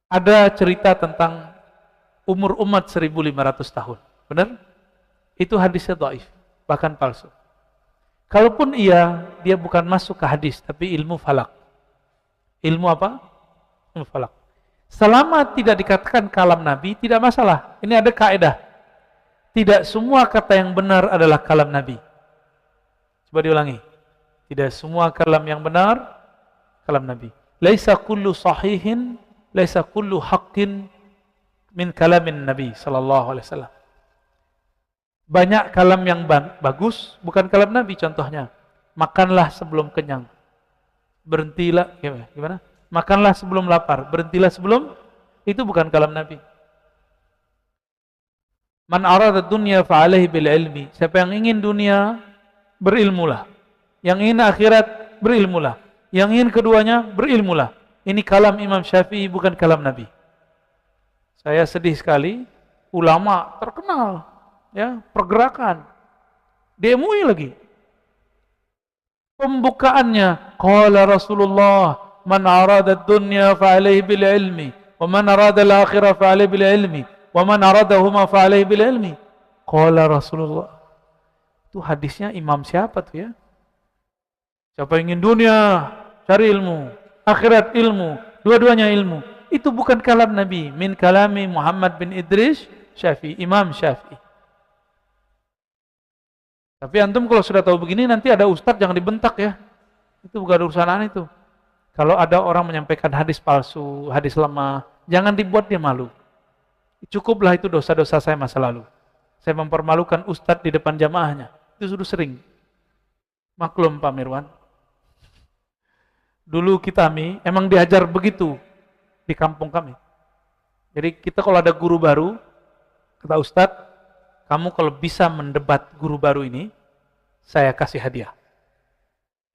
Ada cerita tentang umur umat 1500 tahun. Benar? Itu hadisnya dhaif, bahkan palsu. Kalaupun iya, dia bukan masuk ke hadis, tapi ilmu falak. Ilmu apa? Ilmu falak. Selama tidak dikatakan kalam Nabi, tidak masalah. Ini ada kaidah. Tidak semua kata yang benar adalah kalam Nabi. Coba diulangi. Tidak semua kalam yang benar, kalam Nabi. Laisa kullu sahihin, laisa kullu haqqin min kalamin Nabi sallallahu alaihi wasallam. Banyak kalam yang bagus, bukan kalam Nabi. Contohnya, makanlah sebelum kenyang. Berhentilah, gimana? Makanlah sebelum lapar, berhentilah sebelum, itu bukan kalam Nabi. Man arada dunya fa'alaihi bil ilmi. Siapa yang ingin dunia, berilmulah. Yang ingin akhirat, berilmulah. Yang ingin keduanya, berilmulah. Ini kalam Imam Syafi'i, bukan kalam Nabi. Saya sedih sekali, ulama terkenal, ya, pergerakan, di MUI lagi. Pembukaannya, qala Rasulullah, man arada dunya fa'alaihi bil ilmi, wa man arada al-akhirah fa'alaihi bil ilmi, wa man aradahuma fa'alaihi bil ilmi. Qala Rasulullah. Itu hadisnya imam siapa tuh ya? Siapa yang ingin dunia, cari ilmu. Akhirat ilmu, dua-duanya ilmu. Itu bukan kalam Nabi. Min kalami Muhammad bin Idris Syafi'i, Imam Syafi'i. Tapi antum kalau sudah tahu begini, nanti ada ustadz jangan dibentak ya. Itu bukan urusan itu. Kalau ada orang menyampaikan hadis palsu, hadis lemah, jangan dibuat dia malu. Cukuplah itu dosa-dosa saya masa lalu. Saya mempermalukan ustadz di depan jamaahnya. Itu sudah sering. Maklum Pak Mirwan. Dulu kami emang diajar begitu di kampung kami. Jadi kita kalau ada guru baru, kata ustadz, kamu kalau bisa mendebat guru baru ini, saya kasih hadiah.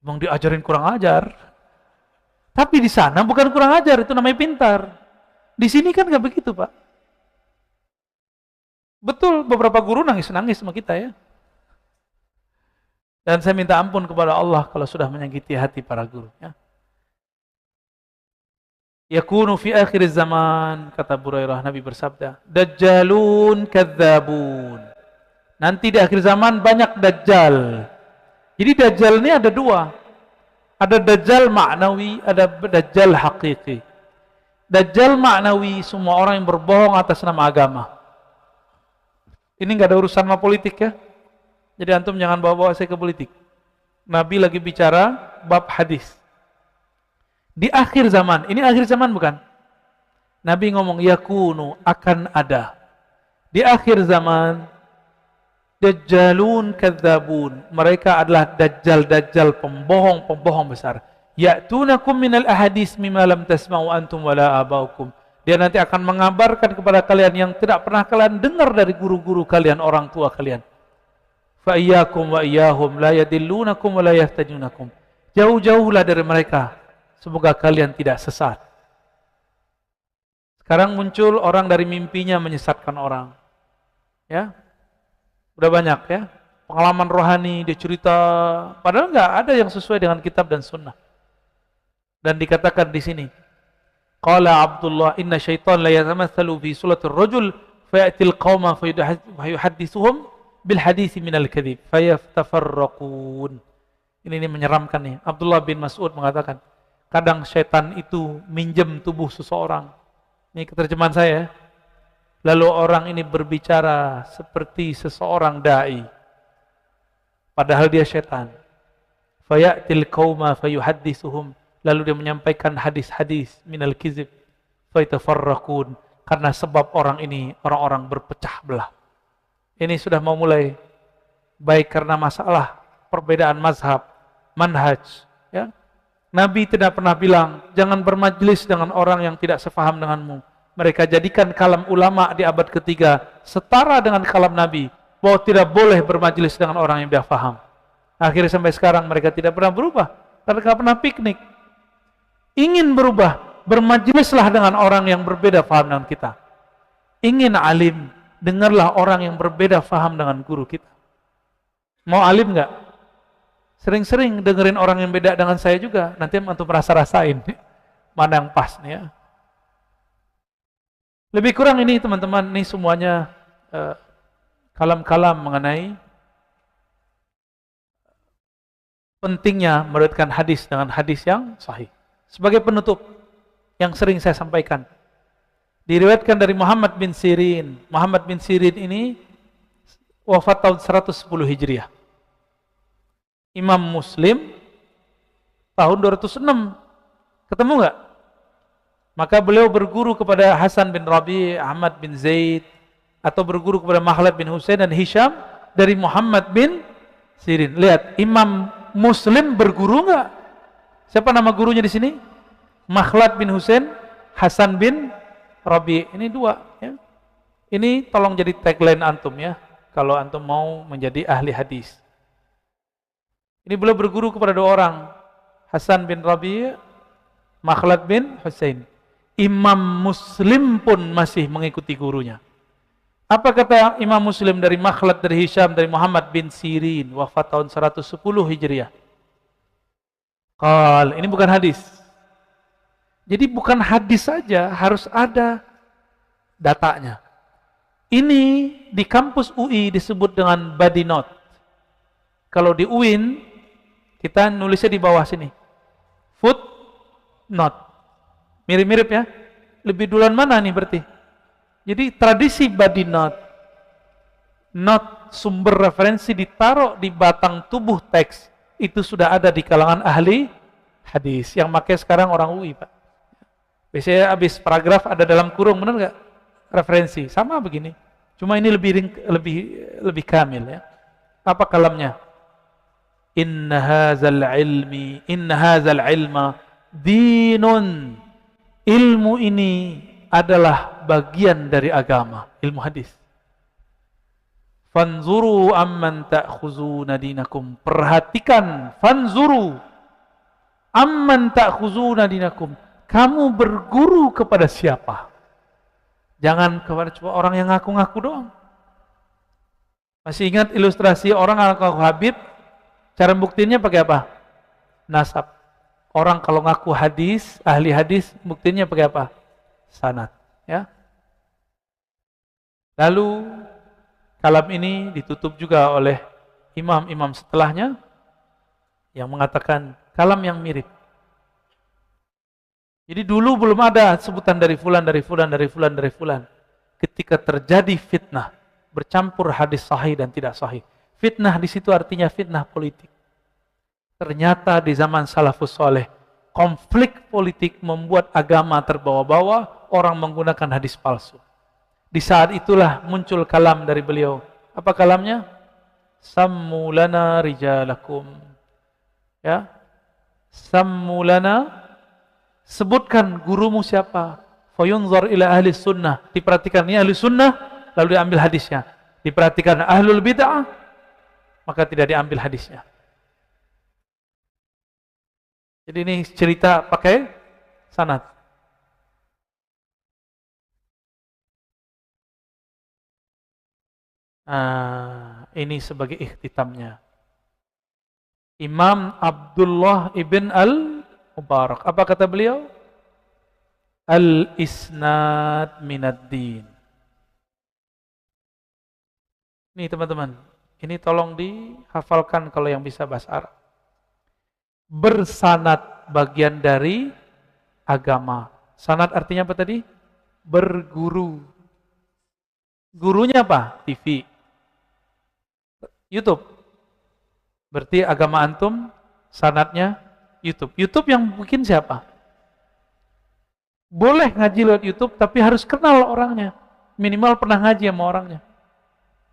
Emang diajarin kurang ajar. Tapi di sana bukan kurang ajar, itu namanya pintar. Di sini kan nggak begitu Pak. Betul, beberapa guru nangis-nangis sama kita ya. Dan saya minta ampun kepada Allah kalau sudah menyakiti hati para guru. Ya. Yakunu fi akhir zaman, kata Burairah, Nabi bersabda, Dajjalun kadzabun. Nanti di akhir zaman banyak Dajjal. Jadi Dajjal ini ada dua. Ada Dajjal maknawi, ada Dajjal hakiki. Dajjal maknawi, semua orang yang berbohong atas nama agama. Ini nggak ada urusan sama politik ya. Jadi antum jangan bawa-bawa saya ke politik. Nabi lagi bicara bab hadis. Di akhir zaman, ini akhir zaman bukan? Nabi ngomong yakunu, akan ada di akhir zaman dajjalun kadzabun. Mereka adalah dajjal pembohong besar. Ya'tunakum minal ahadits mimma lam tasma'u antum wala abaukum. Dia nanti akan mengabarkan kepada kalian yang tidak pernah kalian dengar dari guru-guru kalian, orang tua kalian. Fa iyyakum wa iyyahum la yadillunakum wa la yahtajunakum. Jauh-jauhlah dari mereka, semoga kalian tidak sesat. Sekarang muncul orang dari mimpinya menyesatkan orang. Ya. Udah banyak ya. Pengalaman rohani, dia cerita, padahal enggak ada yang sesuai dengan kitab dan sunnah. Dan dikatakan di sini, qala Abdullah inna syaitan la yatamatsalu fi suratir rajul fayatil qauma fayuhaddithuhum bil hadits minal kadhib fayaftafarraqun. Ini menyeramkan nih. Abdullah bin Mas'ud mengatakan, kadang syaitan itu minjem tubuh seseorang. Ini terjemahan saya. Lalu orang ini berbicara seperti seseorang dai. Padahal dia syaitan. Fayatil qauma fayuhaddithuhum. Lalu dia menyampaikan hadis-hadis minal kizib faitafarraqun, karena sebab orang ini orang-orang berpecah belah. Ini sudah mau mulai, baik karena masalah perbedaan mazhab, manhaj, ya. Nabi tidak pernah bilang jangan bermajlis dengan orang yang tidak sefaham denganmu. Mereka jadikan kalam ulama di abad ketiga setara dengan kalam Nabi, bahwa tidak boleh bermajlis dengan orang yang tidak faham. Akhirnya sampai sekarang mereka tidak pernah berubah, mereka pernah piknik. Ingin berubah, bermajlislah dengan orang yang berbeda faham dengan kita. Ingin alim, dengarlah orang yang berbeda faham dengan guru kita. Mau alim enggak? Sering-sering dengerin orang yang beda dengan saya juga. Nanti antum rasa-rasain mana yang pas nih ya. Lebih kurang ini teman-teman, ini semuanya kalam-kalam mengenai pentingnya meriwayatkan hadis dengan hadis yang sahih. Sebagai penutup yang sering saya sampaikan, diriwayatkan dari Muhammad bin Sirin. Muhammad bin Sirin ini wafat tahun 110 Hijriah. Imam Muslim tahun 206. Ketemu enggak? Maka beliau berguru kepada Hasan bin Rabi, Ahmad bin Zaid, atau berguru kepada Makhlad bin Husain dan Hisham dari Muhammad bin Sirin. Lihat, Imam Muslim berguru enggak? Siapa nama gurunya di sini? Makhlad bin Husain, Hasan bin Rabi. Ini dua. Ya. Ini tolong jadi tagline antum ya, kalau antum mau menjadi ahli hadis. Ini beliau berguru kepada dua orang, Hasan bin Rabi, Makhlad bin Husain. Imam Muslim pun masih mengikuti gurunya. Apa kata Imam Muslim dari Makhlad, dari Hisham, dari Muhammad bin Sirin, wafat tahun 110 Hijriah. Ini bukan hadis. Jadi bukan hadis saja, harus ada datanya. Ini di kampus UI disebut dengan body note. Kalau di UIN, kita nulisnya di bawah sini. Footnote. Mirip-mirip ya. Lebih duluan mana nih berarti? Jadi tradisi body note. Note sumber referensi ditaruh di batang tubuh teks. Itu sudah ada di kalangan ahli hadis. Yang pakai sekarang orang UI, Pak. Biasanya habis paragraf ada dalam kurung, benar nggak? Referensi sama begini. Cuma ini lebih kamil ya. Apa kalamnya? Inna hadzal ilma dinun. Ilmu ini adalah bagian dari agama, ilmu hadis. Fanzuru amman ta'khuzuna dinakum. Perhatikan, fanzuru amman ta'khuzuna dinakum. Kamu berguru kepada siapa? Jangan kepada cuma orang yang ngaku-ngaku doang. Masih ingat ilustrasi orang ngaku Habib? Cara buktinya pakai apa? Nasab. Orang kalau ngaku hadis, ahli hadis, buktinya pakai apa? Sanad, ya. Lalu kalam ini ditutup juga oleh imam-imam setelahnya yang mengatakan kalam yang mirip. Jadi dulu belum ada sebutan dari fulan, dari fulan, dari fulan, dari fulan. Ketika terjadi fitnah, bercampur hadis sahih dan tidak sahih. Fitnah di situ artinya fitnah politik. Ternyata di zaman salafus soleh konflik politik membuat agama terbawa-bawa, orang menggunakan hadis palsu. Di saat itulah muncul kalam dari beliau. Apa kalamnya? Sammu lana rijalakum. Ya. Sammu lana, sebutkan gurumu siapa. Fayunzar ila ahli sunnah. Diperhatikan ini ahli sunnah, lalu diambil hadisnya. Diperhatikan ahlul bid'ah, maka tidak diambil hadisnya. Jadi ini cerita pakai sanad. Ini sebagai ikhtitamnya. Imam Abdullah ibn al-Mubarak. Apa kata beliau? Al-isnad minad din. Nih teman-teman, ini tolong dihafalkan kalau yang bisa bahasa Arab. Bersanad bagian dari agama. Sanad artinya apa tadi? Berguru. Gurunya apa? TV. YouTube. Berarti agama antum sanadnya YouTube. YouTube yang bikin siapa? Boleh ngaji lewat YouTube, tapi harus kenal orangnya. Minimal pernah ngaji sama orangnya.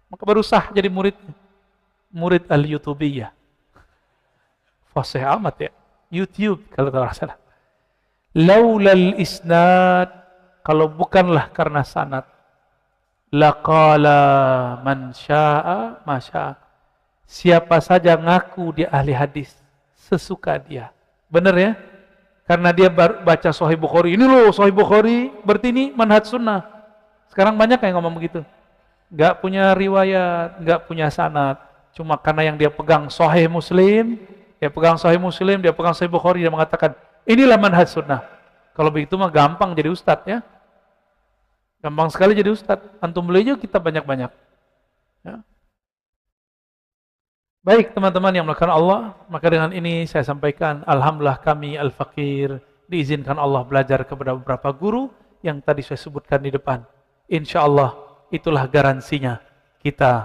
Maka baru sah jadi muridnya. Murid al-YouTubiyah. Fasih amat ya. YouTube kalau tak salah. Laulal isnad, kalau bukanlah karena sanad. Laqala man sya'a ma sya'a. Siapa saja ngaku dia ahli hadis, sesuka dia. Benar ya? Karena dia baca Sahih Bukhari. Ini loh Sahih Bukhari, berarti ini manhaj sunnah. Sekarang banyak yang ngomong begitu. Gak punya riwayat, gak punya sanad. Cuma karena yang dia pegang Sahih Muslim, dia pegang Sahih Bukhari, dia mengatakan, inilah manhaj sunnah. Kalau begitu mah gampang jadi ustadz ya. Gampang sekali jadi ustadz. Antum beli aja kita banyak-banyak. Ya. Baik teman-teman yang melakukan Allah, maka dengan ini saya sampaikan, alhamdulillah kami al-fakir diizinkan Allah belajar kepada beberapa guru yang tadi saya sebutkan di depan. Insya Allah itulah garansinya kita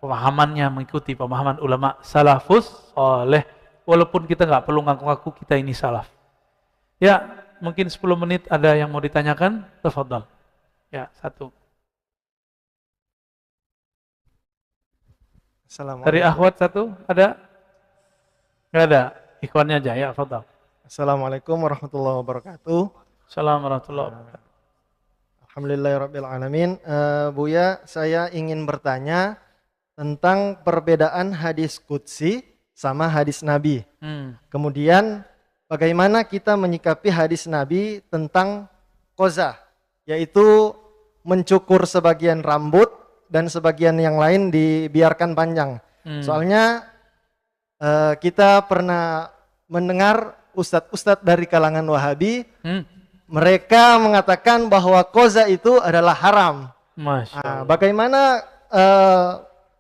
pemahamannya mengikuti pemahaman ulama salafus saleh, walaupun kita nggak perlu ngaku-ngaku kita ini salaf. Ya, mungkin 10 menit ada yang mau ditanyakan, tafadhal. Ya, satu. Dari akhwat satu, ada? Nggak ada? Ikhwannya aja, ya, tafadhal. Assalamualaikum warahmatullahi wabarakatuh. Assalamualaikum warahmatullahi wabarakatuh. Alhamdulillahirrabbilalamin. Buya, saya ingin bertanya tentang perbedaan hadis qudsi sama hadis Nabi. Kemudian bagaimana kita menyikapi hadis Nabi tentang qazah, yaitu mencukur sebagian rambut dan sebagian yang lain dibiarkan panjang. Soalnya kita pernah mendengar ustadz-ustadz dari kalangan Wahabi, mereka mengatakan bahwa qazah itu adalah haram. Bagaimana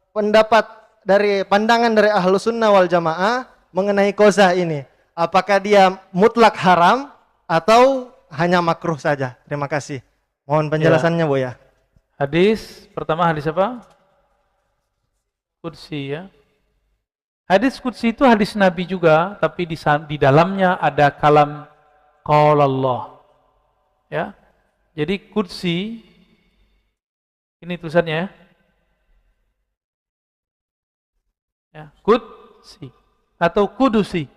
pendapat dari pandangan dari ahlu sunnah wal jamaah mengenai qazah ini? Apakah dia mutlak haram atau hanya makruh saja? Terima kasih. Mohon penjelasannya, Bu ya. Hadis pertama, hadis apa? Qudsi ya. Hadis qudsi itu hadis Nabi juga, tapi di dalamnya ada kalam qaul Allah. Ya. Jadi qudsi ini tulisannya ya, qudsi atau kudusi.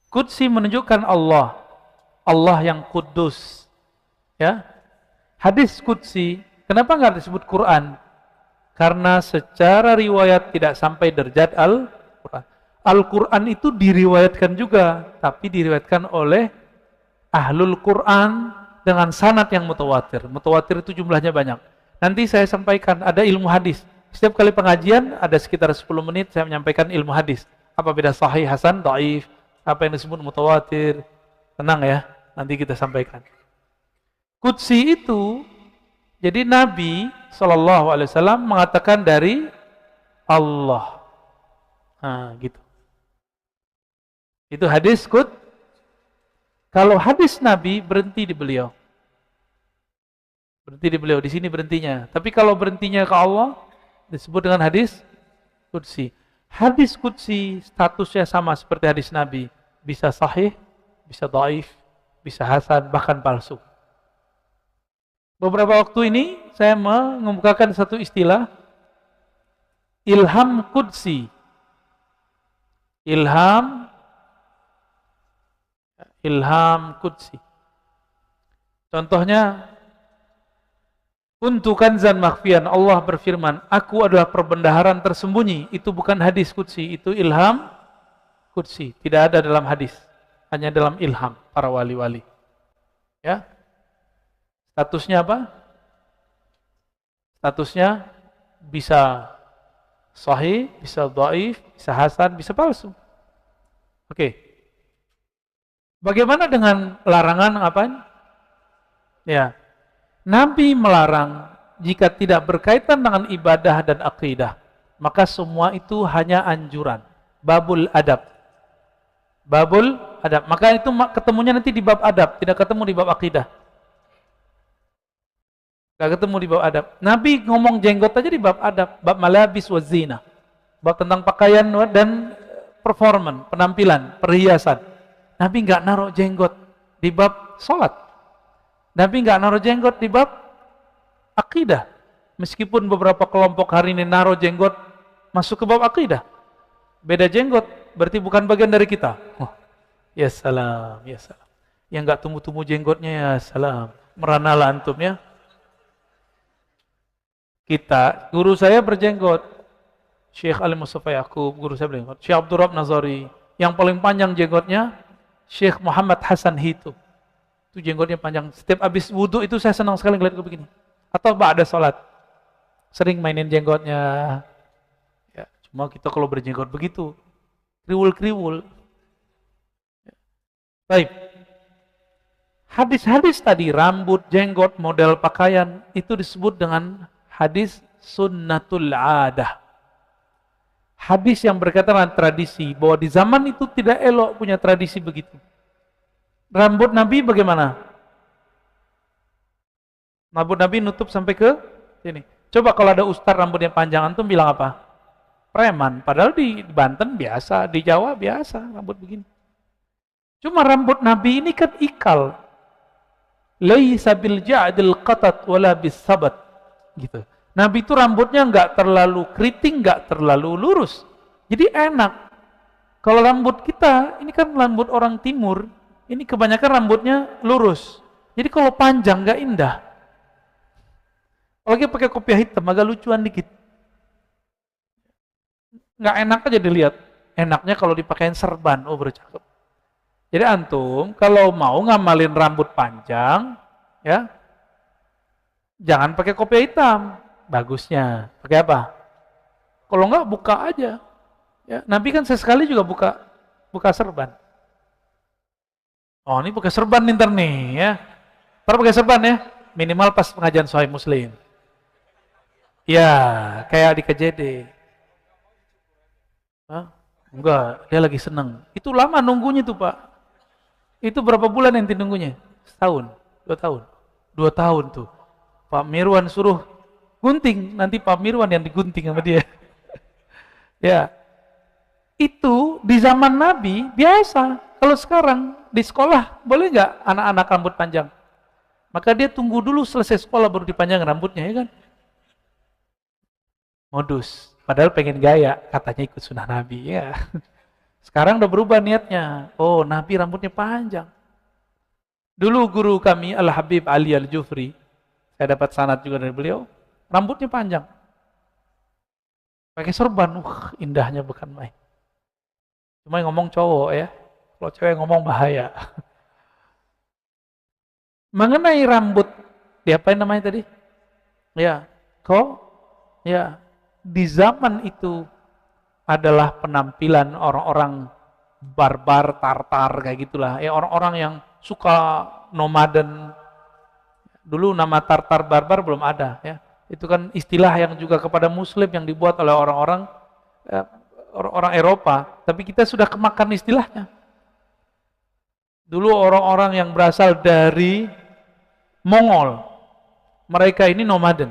Qudsi menunjukkan Allah, Allah yang kudus. Ya. Hadis qudsi, kenapa nggak disebut Quran? Karena secara riwayat tidak sampai derajat Al-Quran. Al-Quran itu diriwayatkan juga, tapi diriwayatkan oleh ahlul Quran dengan sanad yang mutawatir. Mutawatir itu jumlahnya banyak. Nanti saya sampaikan, ada ilmu hadis. Setiap kali pengajian ada sekitar 10 menit saya menyampaikan ilmu hadis. Apa beda sahih, hasan, dhaif, apa yang disebut mutawatir. Tenang ya, nanti kita sampaikan. Qudsi itu, jadi Nabi SAW mengatakan dari Allah. Nah, gitu. Itu hadis qudsi. Kalau hadis Nabi berhenti di beliau. Berhenti di beliau, di sini berhentinya. Tapi kalau berhentinya ke Allah, disebut dengan hadis qudsi. Hadis qudsi statusnya sama seperti hadis Nabi. bisa sahih, bisa dhaif, bisa hasan, bahkan palsu. Beberapa waktu ini saya mengemukakan satu istilah ilham qudsi. Ilham qudsi. Contohnya kuntu kanzan makhfiyan, Allah berfirman, aku adalah perbendaharaan tersembunyi. Itu bukan hadis qudsi, itu ilham qudsi. Tidak ada dalam hadis, hanya dalam ilham para wali-wali. Ya. Statusnya apa? Statusnya bisa sahih, bisa dhaif, bisa hasan, bisa palsu. Oke. Bagaimana dengan larangan apa? Ya. Nabi melarang jika tidak berkaitan dengan ibadah dan akidah, maka semua itu hanya anjuran. Babul adab. Babul adab. Maka itu ketemunya nanti di bab adab, tidak ketemu di bab akidah. Gak ketemu di bab adab. Nabi ngomong jenggot aja di bab adab, bab malabis wa zina. Bab tentang pakaian dan performan, penampilan, perhiasan. Nabi nggak naruh jenggot di bab sholat. Nabi nggak naruh jenggot di bab akidah. Meskipun beberapa kelompok hari ini naruh jenggot masuk ke bab akidah. Beda jenggot, berarti bukan bagian dari kita. Oh, ya salam, ya salam. Yang nggak tumbuh-tumbuh jenggotnya, ya salam. Meranalah antum ya. Kita, guru saya berjenggot, Syekh Ali Mustafa Yaqub, guru saya berjenggot, Syekh Abdul Rabb Nazari, yang paling panjang jenggotnya, Syekh Muhammad Hasan Hitu, itu jenggotnya panjang, setiap habis wudhu itu saya senang sekali ngeliat begini, atau ba'da sholat, sering mainin jenggotnya, ya, cuma kita kalau berjenggot begitu, kriwul-kriwul, baik, hadis-hadis tadi, rambut, jenggot, model pakaian, itu disebut dengan hadis sunnatul adah. Hadis yang berkaitan dengan tradisi, bahwa di zaman itu tidak elok punya tradisi begitu. Rambut Nabi bagaimana? Rambut Nabi nutup sampai ke sini. Coba kalau ada ustaz rambutnya panjang, antum bilang apa? Preman. Padahal di Banten biasa, di Jawa biasa rambut begini. Cuma rambut Nabi ini kan ikal. Laisa bil ja'dil qatat wala bis sabat. Gitu. Nabi itu rambutnya nggak terlalu keriting, nggak terlalu lurus. Jadi enak. Kalau rambut kita, ini kan rambut orang timur, ini kebanyakan rambutnya lurus. Jadi kalau panjang nggak indah. Apalagi pakai kopiah hitam, agak lucuan dikit. Nggak enak aja dilihat. Enaknya kalau dipakein serban, oh bercakep. Jadi antum, kalau mau ngamalin rambut panjang, ya, jangan pakai kopiah hitam, bagusnya pakai apa? Kalau enggak buka aja. Ya, Nabi kan sesekali juga buka serban. Oh ini pakai serban ntar nih ya. Ntar pakai serban ya, minimal pas pengajian Sahih Muslim. Ya, kayak di KJD. Hah? Enggak, dia lagi seneng. Itu lama nunggunya tuh Pak. Itu berapa bulan nanti nunggunya? Setahun, 2 tahun. 2 tahun tuh. Pak Mirwan suruh gunting, nanti Pak Mirwan yang digunting sama dia. Ya, itu di zaman Nabi biasa. Kalau sekarang di sekolah boleh nggak anak-anak rambut panjang? Maka dia tunggu dulu selesai sekolah baru dipanjang rambutnya, ya kan? Modus. Padahal pengen gaya, katanya ikut sunnah Nabi. Ya. Sekarang udah berubah niatnya. Oh, Nabi rambutnya panjang. Dulu guru kami Al-Habib Ali Al-Jufri, saya dapat sanad juga dari beliau, rambutnya panjang. Pakai serban, indahnya bukan main. Cuma yang ngomong cowok ya, kalau cewek ngomong bahaya. Mengenai rambut, diapain namanya tadi? Ya, ya, di zaman itu adalah penampilan orang-orang barbar, tartar kayak gitulah. Ya orang-orang yang suka nomaden. Dulu nama tartar barbar belum ada ya. Itu kan istilah yang juga kepada muslim yang dibuat oleh orang-orang orang Eropa, tapi kita sudah kemakan istilahnya. Dulu orang-orang yang berasal dari Mongol, mereka ini nomaden,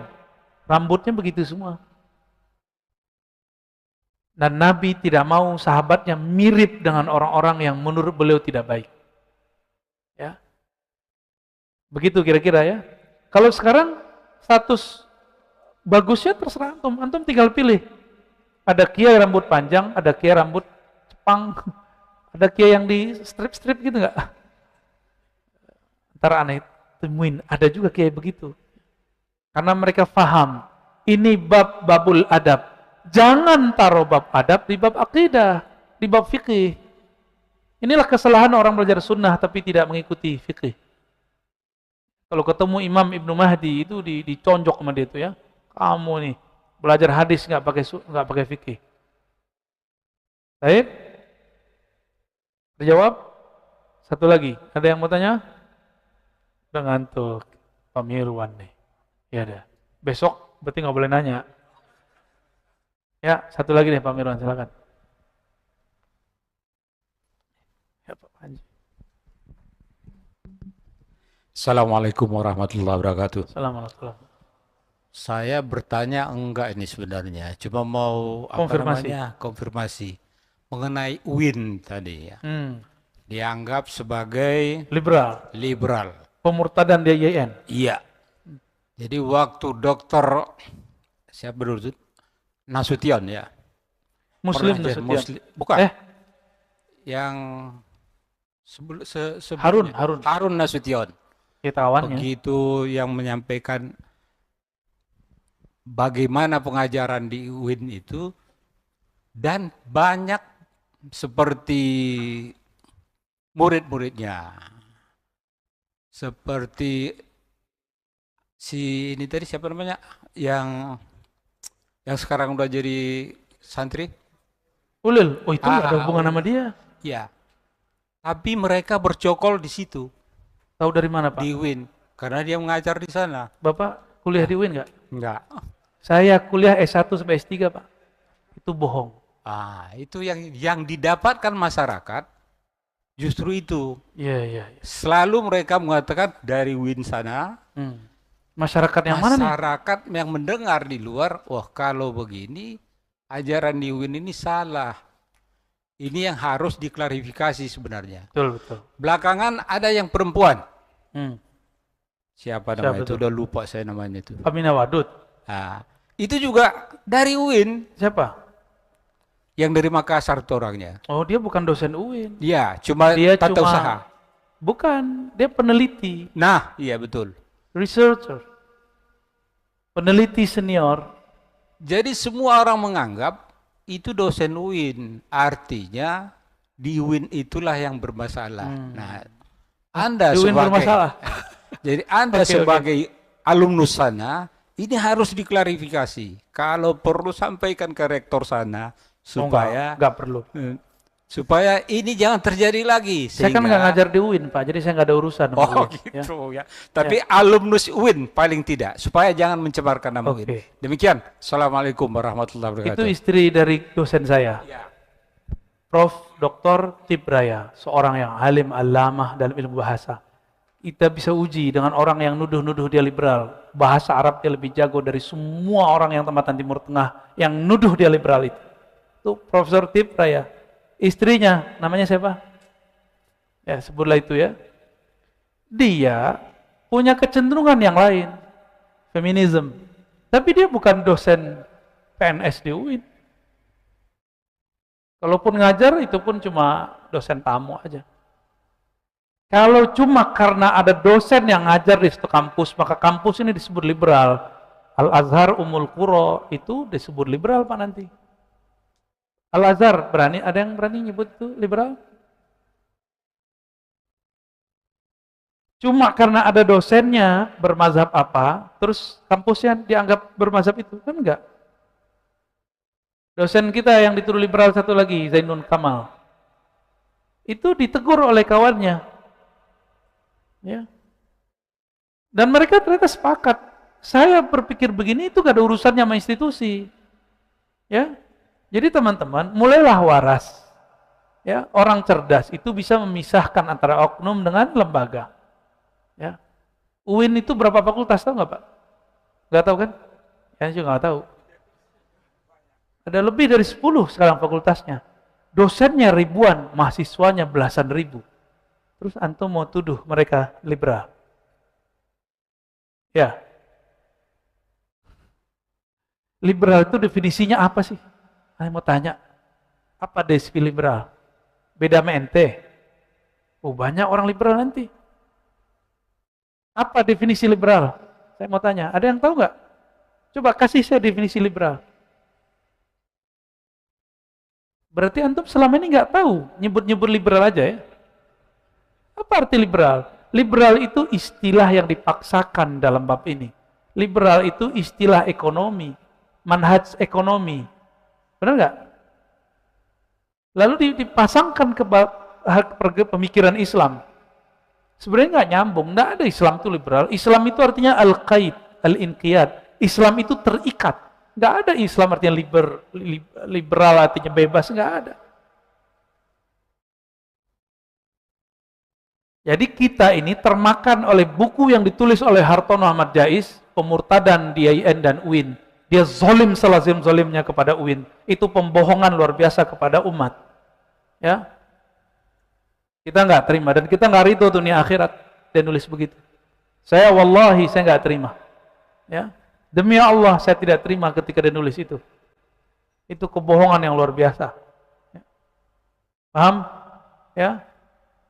rambutnya begitu semua. Dan Nabi tidak mau sahabatnya mirip dengan orang-orang yang menurut beliau tidak baik. Ya. Begitu kira-kira ya. Kalau sekarang status bagusnya terserah antum. Antum tinggal pilih. Ada kiai rambut panjang, ada kiai rambut cepang, ada kiai yang di strip-strip gitu enggak? Ntar aneh temuin, ada juga kiai begitu. Karena mereka faham, ini babul adab. Jangan taruh bab adab di bab akidah, di bab fikih. Inilah kesalahan orang belajar sunnah tapi tidak mengikuti fikih. Kalau ketemu Imam Ibnu Mahdi itu diconjok sama dia itu ya. Kamu nih belajar hadis nggak pakai fikih. Baik. Terjawab? Satu lagi. Ada yang mau tanya? Udah ngantuk. Pak Mirwan nih. Ya ada. Besok berarti nggak boleh nanya. Ya, satu lagi deh Pak Mirwan, silakan. Ya, Pak Panji. Assalamualaikum warahmatullahi wabarakatuh. Assalamualaikum. Saya bertanya enggak ini sebenarnya, cuma mau konfirmasi mengenai UIN tadi ya. Dianggap sebagai liberal. Pemurtadan di IAIN. Iya. Jadi waktu dokter siapa dulu itu? Nasution ya. Muslim Nasution. Bukan. Yang Harun Nasution. Kawannya. Begitu yang menyampaikan bagaimana pengajaran di UIN itu, dan banyak seperti murid-muridnya. Seperti si ini tadi siapa namanya? Yang sekarang udah jadi santri? Ulil. Oh itu ada hubungan sama dia? Iya. Tapi mereka bercokol di situ. Tahu dari mana Pak? Di UIN. Karena dia mengajar di sana. Bapak kuliah di UIN nggak? Enggak. Saya kuliah S1 sampai S3 Pak. Itu bohong. Itu yang didapatkan masyarakat justru itu. Iya. Selalu mereka mengatakan dari UIN sana. Masyarakat yang mana nih? Masyarakat yang mendengar di luar, wah kalau begini ajaran di UIN ini salah. Ini yang harus diklarifikasi sebenarnya. Betul. Belakangan ada yang perempuan. Siapa namanya itu? Betul? Udah lupa saya namanya itu. Aminah Wadud. Itu juga dari UIN. Siapa? Yang dari Makassar itu orangnya. Oh dia bukan dosen UIN. Iya, cuma tata usaha. Bukan, dia peneliti. Nah, iya betul. Researcher. Peneliti senior. Jadi semua orang menganggap itu dosen UIN. Artinya di UIN itulah yang bermasalah. Nah, Anda jadi Anda sebagai alumnus sana, ini harus diklarifikasi. Kalau perlu sampaikan ke rektor sana supaya enggak perlu. Supaya ini jangan terjadi lagi. Saya kan nggak ngajar di UIN Pak, jadi saya nggak ada urusan. Gitu ya. Tapi alumnus UIN paling tidak, supaya jangan mencemarkan nama UIN. Demikian. Assalamualaikum warahmatullahi wabarakatuh. Itu istri dari dosen saya, Prof. Dr. Tibraya, seorang yang alim alamah dalam ilmu bahasa. Kita bisa uji dengan orang yang nuduh-nuduh dia liberal. Bahasa Arab dia lebih jago dari semua orang yang tempatan Timur Tengah yang nuduh dia liberal itu. Itu Profesor Tibraya. Istrinya, namanya siapa? Ya, sebutlah itu ya. Dia punya kecenderungan yang lain. Feminisme. Tapi dia bukan dosen PNS di UIN. Kalaupun ngajar, itu pun cuma dosen tamu aja. Kalau cuma karena ada dosen yang ngajar di satu kampus, maka kampus ini disebut liberal. Al-Azhar Ummul Qura itu disebut liberal Pak nanti. Al-Azhar berani, ada yang berani nyebut itu liberal? Cuma karena ada dosennya bermazhab apa, terus kampusnya dianggap bermazhab itu, kan enggak? Dosen kita yang dituduh liberal satu lagi, Zainun Kamal, itu ditegur oleh kawannya, ya. Dan mereka ternyata sepakat. Saya berpikir begini itu gak ada urusannya sama institusi, ya. Jadi teman-teman, mulailah waras. Ya, orang cerdas itu bisa memisahkan antara oknum dengan lembaga. Ya. UIN itu berapa fakultas tahu nggak Pak? Nggak tahu kan? Ya juga nggak tahu. Ada lebih dari 10 sekarang fakultasnya. Dosennya ribuan, mahasiswanya belasan ribu. Terus antum mau tuduh mereka liberal? Ya. Liberal itu definisinya apa sih? Saya mau tanya. Apa definisi liberal? Beda sama ente? Oh, banyak orang liberal nanti. Apa definisi liberal? Saya mau tanya. Ada yang tahu nggak? Coba kasih saya definisi liberal. Berarti antum selama ini nggak tahu, nyebut-nyebut liberal aja ya. Apa arti liberal? Liberal itu istilah yang dipaksakan dalam bab ini. Liberal itu istilah ekonomi, manhaj ekonomi. Benar nggak? Lalu dipasangkan ke pemikiran Islam. Sebenarnya nggak nyambung, nggak ada Islam itu liberal. Islam itu artinya al-qaid, al-inqiyad. Islam itu terikat. Nggak ada Islam artinya liberal artinya bebas, nggak ada. Jadi kita ini termakan oleh buku yang ditulis oleh Hartono Ahmad Jais, pemurtadan di IAIN dan UIN. Dia zolim selazim-zolimnya kepada UIN. Itu pembohongan luar biasa kepada umat. Ya, kita nggak terima dan kita nggak ridho dunia akhirat. Dia nulis begitu. Saya wallahi saya nggak terima. Ya. Demi Allah saya tidak terima ketika dia nulis itu. Itu kebohongan yang luar biasa. Paham? Ya.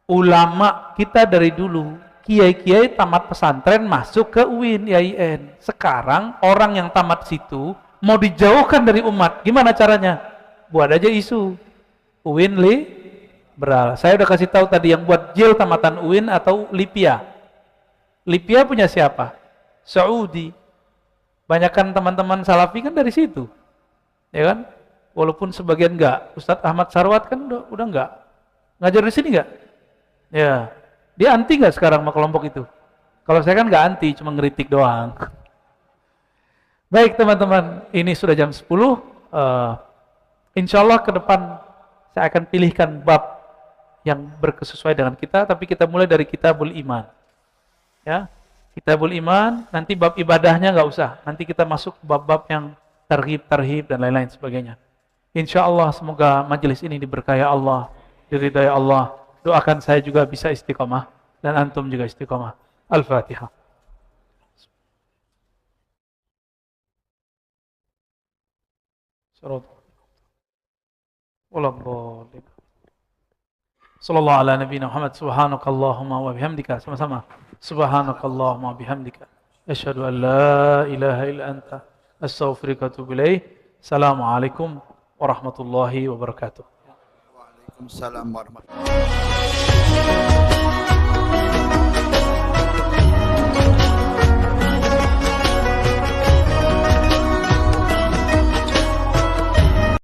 Ulama kita dari dulu, kiai-kiai tamat pesantren masuk ke UIN, IAIN. Sekarang orang yang tamat situ mau dijauhkan dari umat. Gimana caranya? Buat aja isu. UIN liberal. Saya udah kasih tahu tadi yang buat jil tamatan UIN atau Lipia. Lipia punya siapa? Saudi. Banyakan teman-teman salafi kan dari situ, ya kan? Walaupun sebagian enggak. Ustadz Ahmad Sarwat kan udah enggak ngajar di sini enggak? Ya, dia anti enggak sekarang sama kelompok itu? Kalau saya kan enggak anti, cuma ngeritik doang. Baik teman-teman, ini sudah jam 10. Insya Allah ke depan saya akan pilihkan bab yang berkesesuaian dengan kita, tapi kita mulai dari Kitabul Iman. Ya. Kitabul Iman, nanti bab ibadahnya nggak usah. Nanti kita masuk bab-bab yang tarhib dan lain-lain sebagainya. Insya Allah semoga majelis ini diberkahi Allah, diridai Allah. Doakan saya juga bisa istiqomah dan antum juga istiqomah. Al-Fatihah. Sallallahu ala nabiyina Muhammad subhanakallahumma wa bihamdika. Sama-sama. Subhanakallahumma bihamdika asyhadu an la ilaha illa anta astaghfiruka wa atubu ilaik. Assalamualaikum warahmatullahi wabarakatuh. Waalaikumsalam warahmatullahi wabarakatuh.